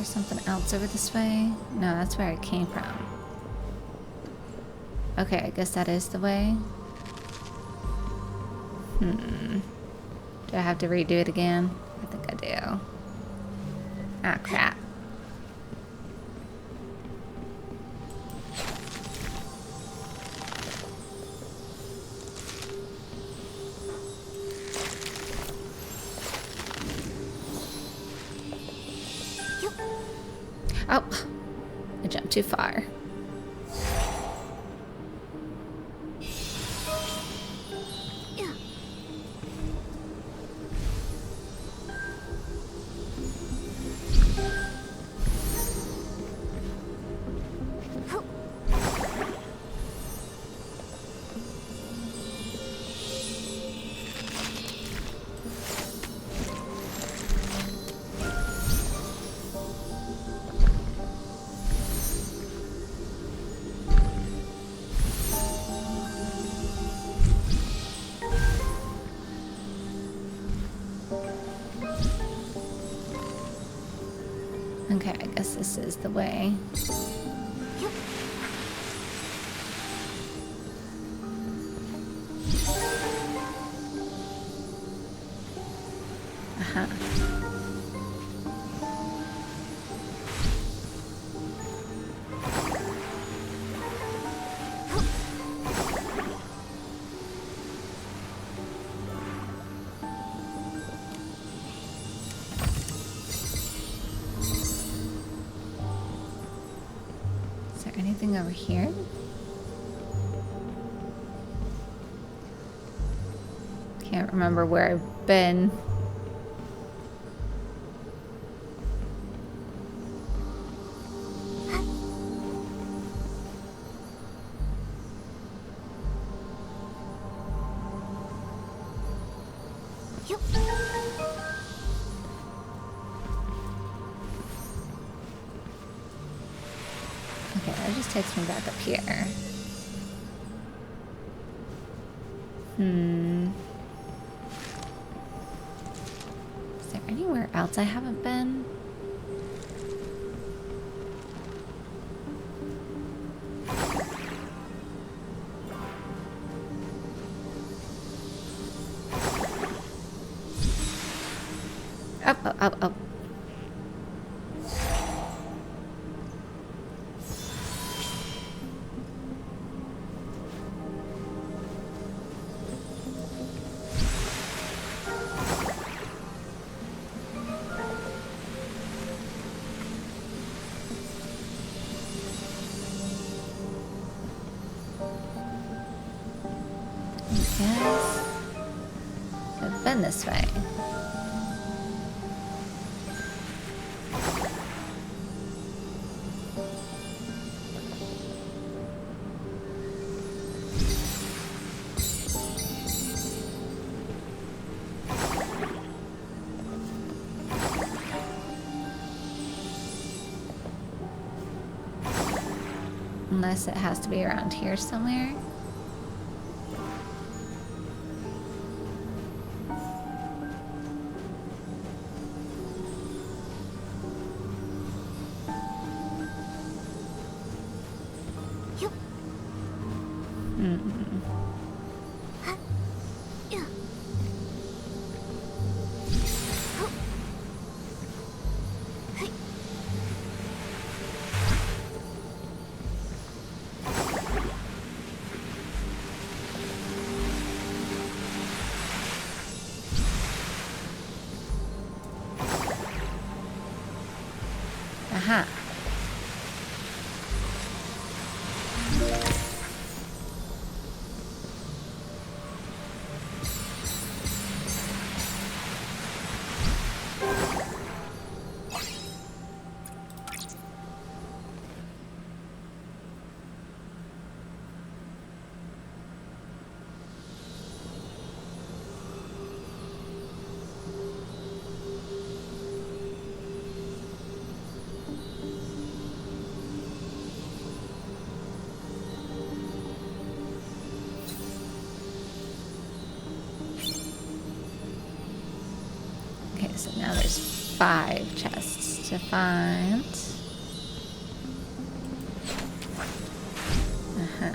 Something else over this way? No, that's where I came from. Okay, I guess that is the way. Do I have to redo it again? I think I do. Ah, crap. Oh, I jumped too far. Okay, I guess this is the way. Uh-huh. anything over here? Can't remember where I've been. Okay, that just takes me back up here. Is there anywhere else I haven't been? Up, up, up, up. Yes. I've been this way. Unless it has to be around here somewhere. Aha. Okay, so now there's 5 chests to find. Uh-huh.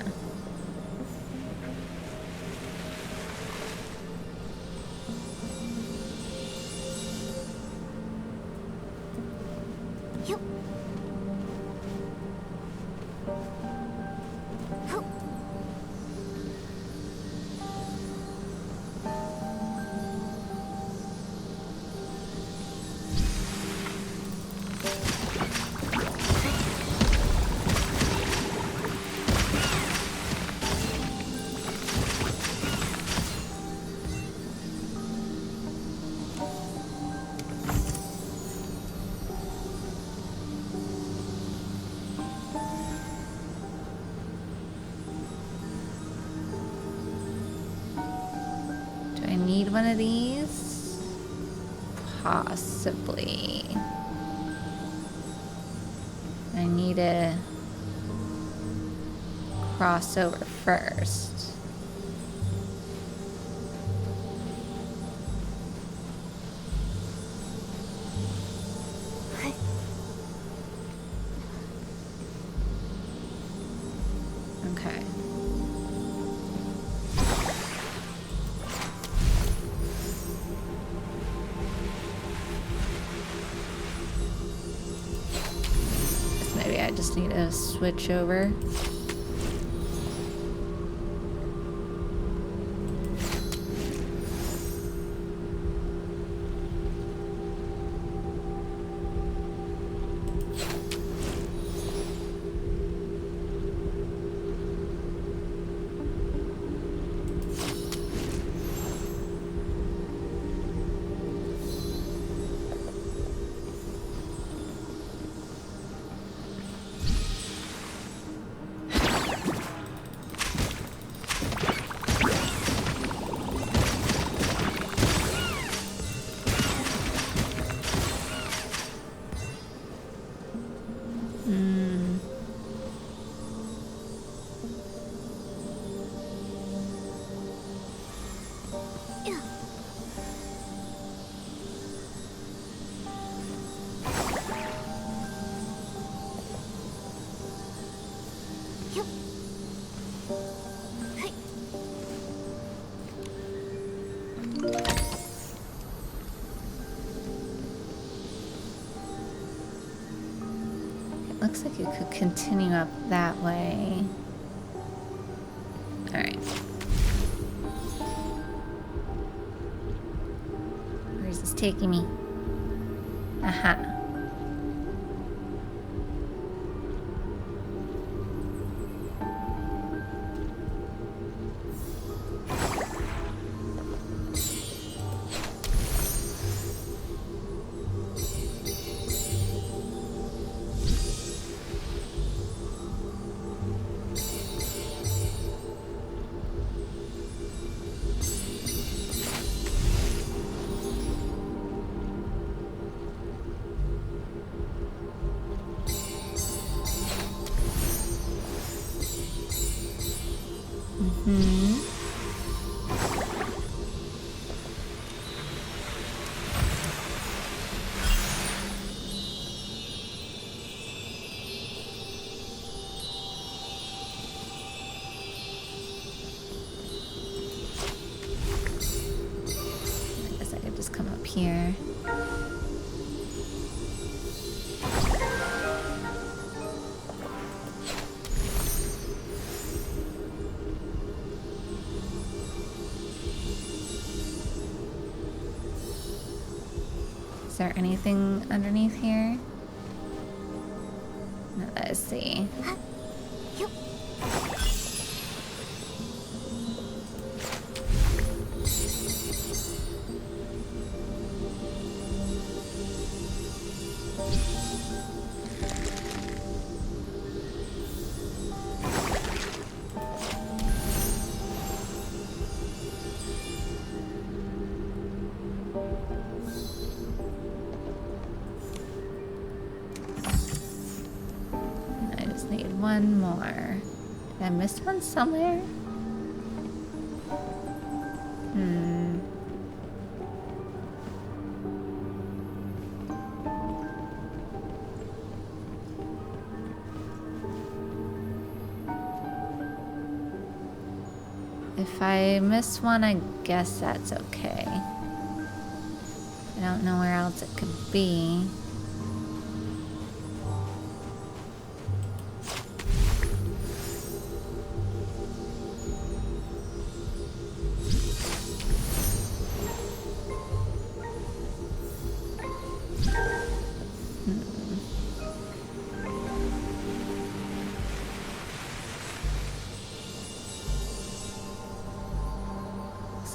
Do I need one of these? Possibly. I need to cross over first. Okay. Maybe I just need to switch over. Looks like you could continue up that way. Alright. Where's this taking me? Aha. I guess I could just come up here. Is there anything underneath here? No, let's see. I just need one more. Did I miss one somewhere? If I miss one, I guess that's okay. I don't know where else it could be.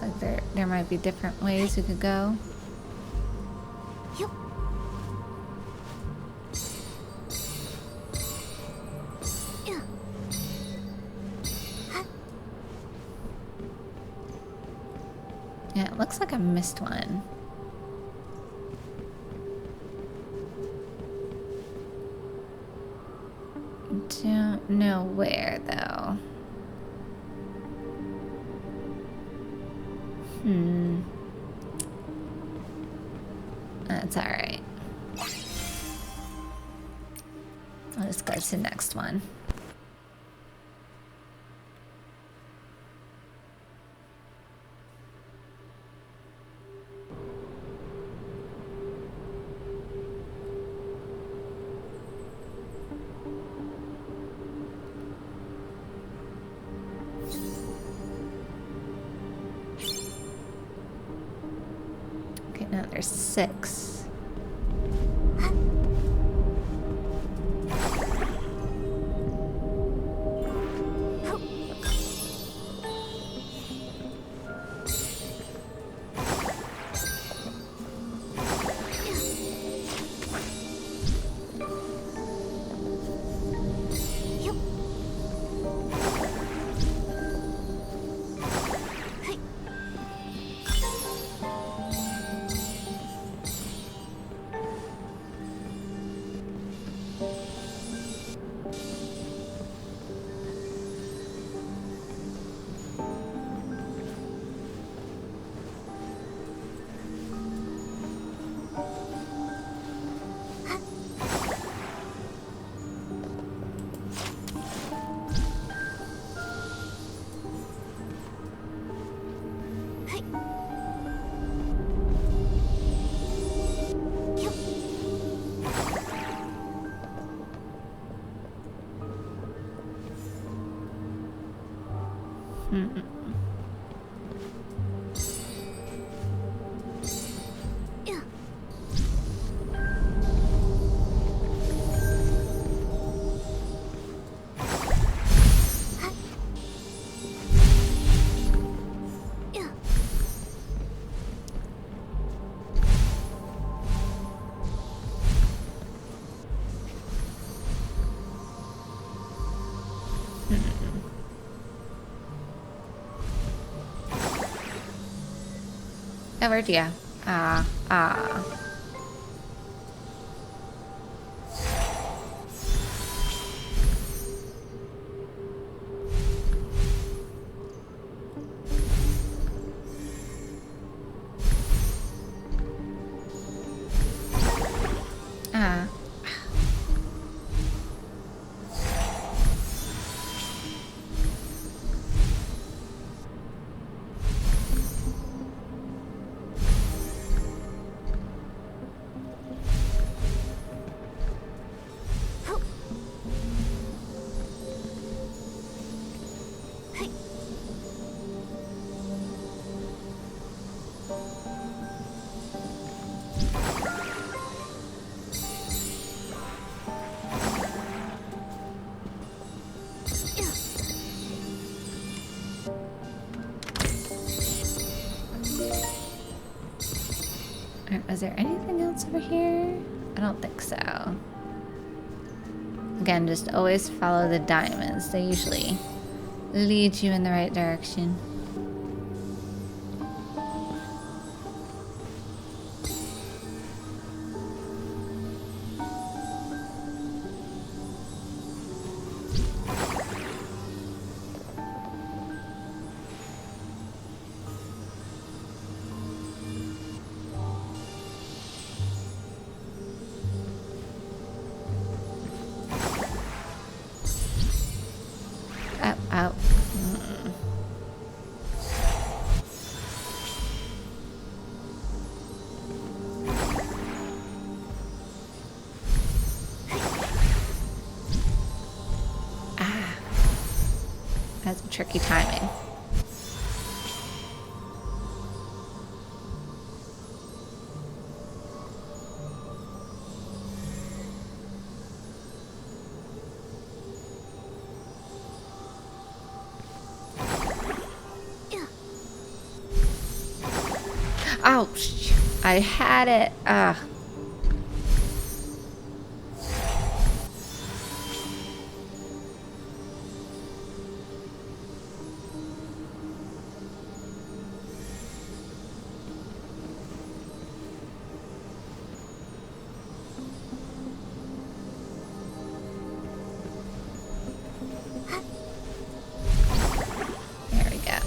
Looks like there might be different ways we could go. Yeah, it looks like I missed one. Don't know where though. That's alright. I'll just go to the next one. Okay, now there's 6. Oh, where'd you go? Ah, ah. Ah. Alright, was there anything else over here? I don't think so. Again, just always follow the diamonds. They usually lead you in the right direction. Out. Ah. That's a tricky timing. Ouch! I had it. Ah. There we go.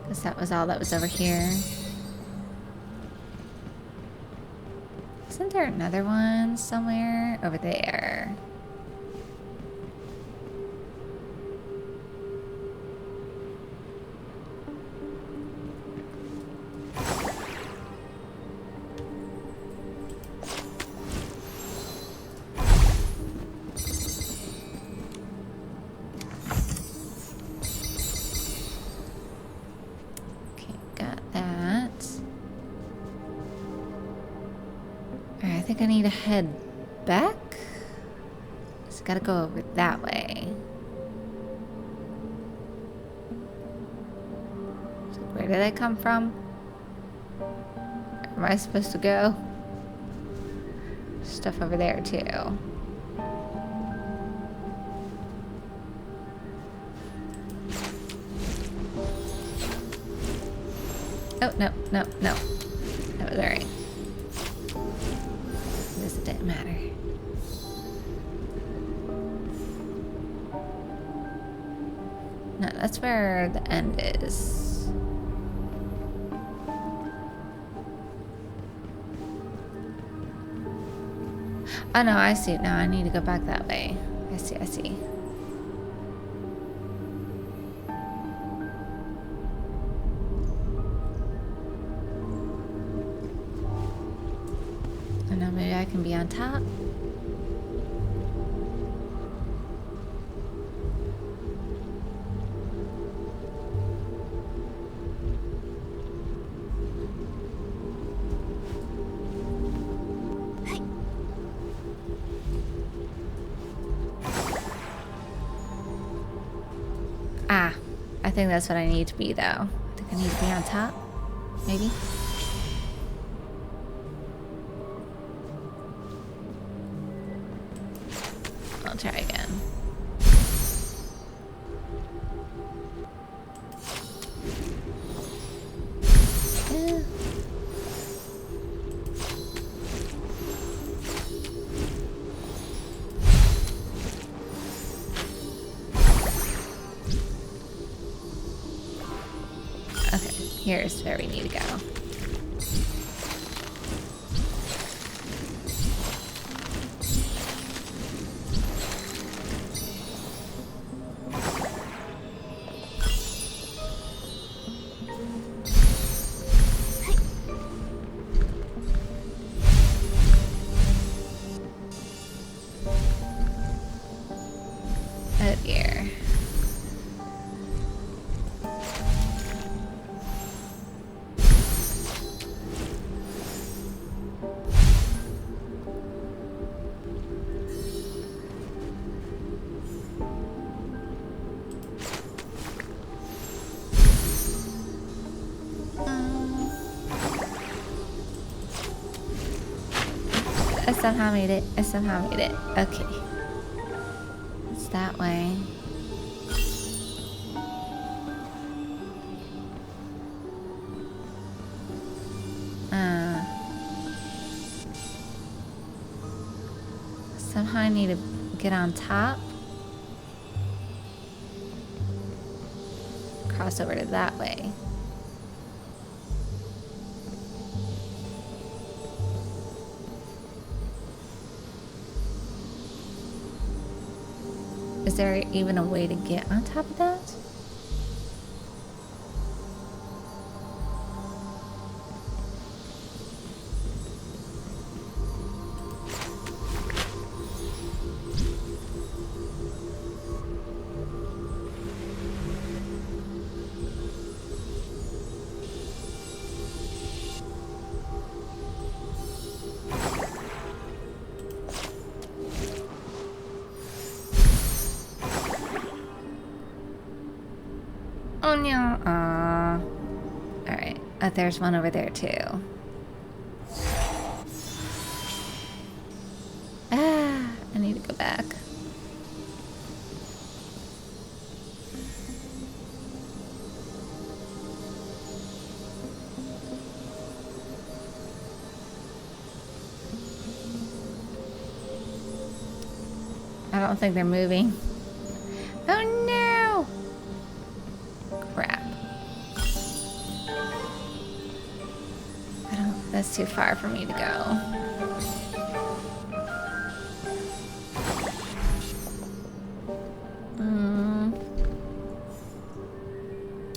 Guess that was all that was over here. Isn't there another one somewhere over there? think I need to head back. Just gotta go over that way. So where did I come from? Where am I supposed to go? Stuff over there too. Oh, no, no, no. That was alright. This didn't matter. No, that's where the end is. Oh no, I see. Now I need to go back that way. I see, I see. Oh no, maybe I can be on top. Ah, I think that's what I need to be though. I think I need to be on top, maybe. I'll try again. Eh. Okay, here's where we need to go. Oh dear. I somehow made it. I somehow made it. Okay. It's that way. Somehow I need to get on top. Cross over to that way. Is there even a way to get on top of that? Oh no. Alright. There's one over there too. Ah, I need to go back. I don't think they're moving. Oh no! Crap. That's too far for me to go.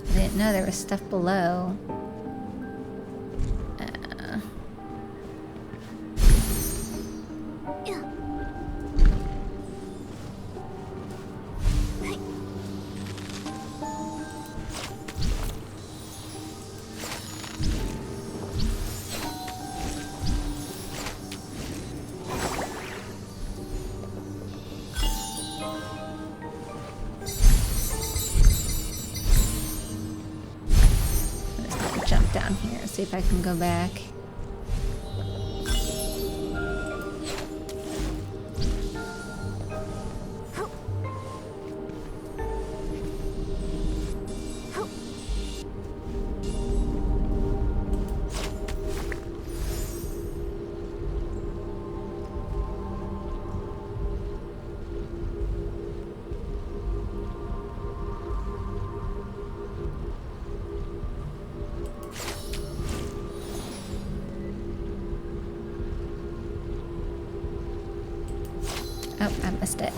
I didn't know there was stuff below. down here. See if I can go back. Oh, I missed it.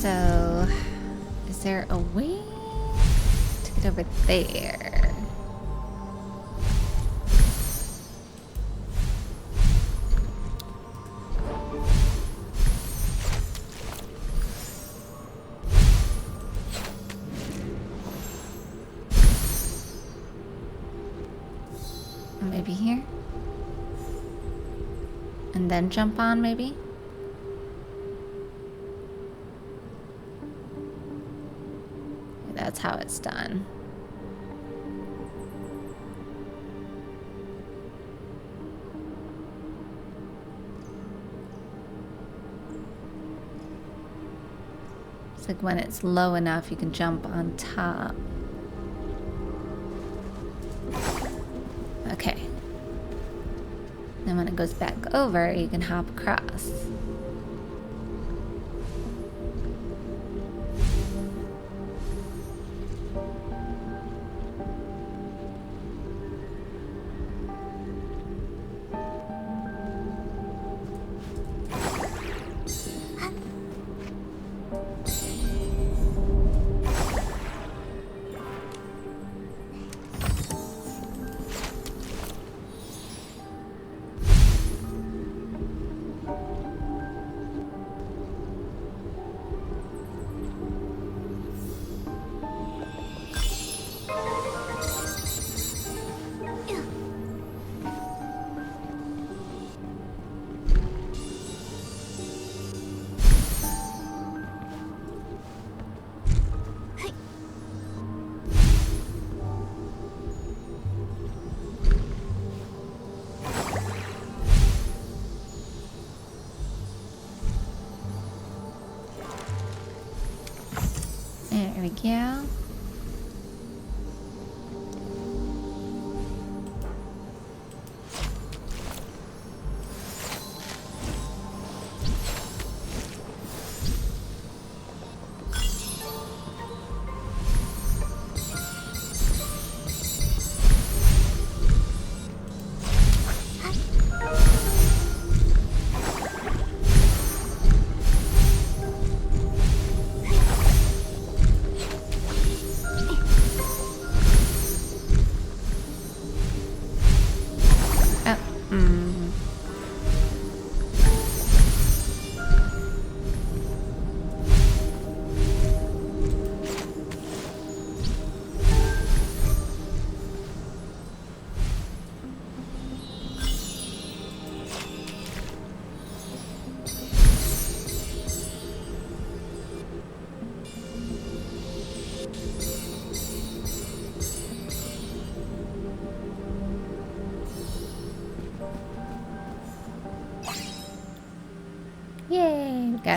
So, is there a way to get over there? Or maybe here? And then jump on, maybe? That's how it's done. It's like when it's low enough, you can jump on top. Okay. Then when it goes back over, you can hop across. There we go.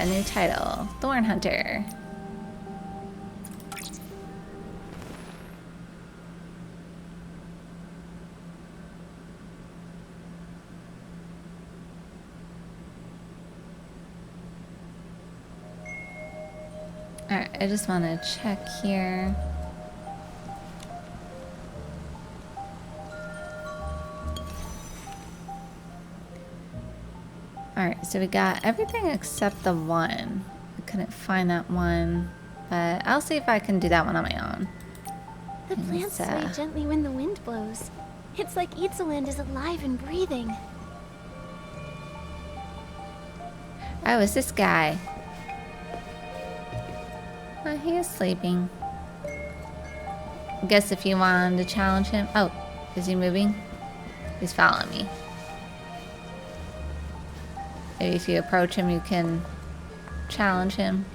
got a new title, Thorn Hunter. Alright, I just want to check here. Alright, so we got everything except the one. I couldn't find that one, but I'll see if I can do that one on my own. The plants sway gently when the wind blows. It's like Itzaland is alive and breathing. Oh, it's this guy. Oh, he is sleeping. I guess if you wanted to challenge him. Oh, is he moving? He's following me. Maybe if you approach him, you can challenge him.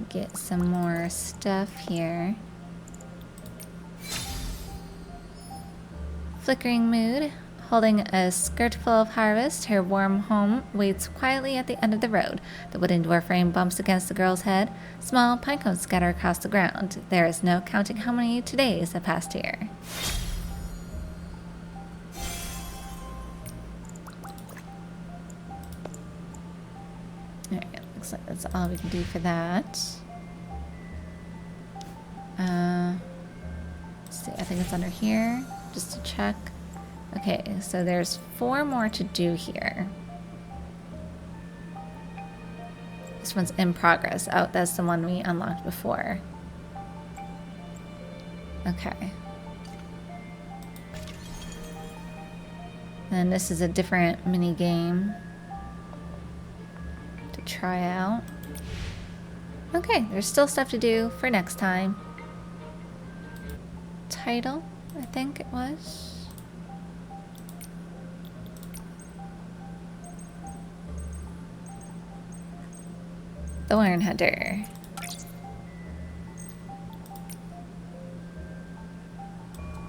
Get some more stuff here. Flickering mood. Holding a skirt full of harvest, her warm home waits quietly at the end of the road. The wooden door frame bumps against the girl's head. Small pine cones scatter across the ground. There is no counting how many days have passed here. Alright, looks like that's all we can do for that. Let's see, I think it's under here, just to check. Okay, so there's 4 more to do here. This one's in progress. Oh, that's the one we unlocked before. Okay. And this is a different mini game to try out. Okay, there's still stuff to do for next time. Title, I think it was. Thorn Hunter.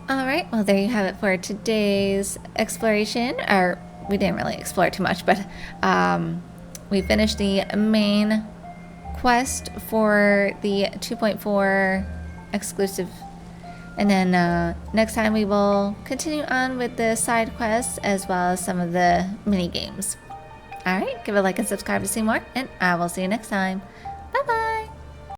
Alright, well there you have it for today's exploration. Or, we didn't really explore too much, but we finished the main quest for the 2.4 exclusive. And then next time we will continue on with the side quests as well as some of the mini games. Alright, give a like and subscribe to see more, and I will see you next time. Bye bye!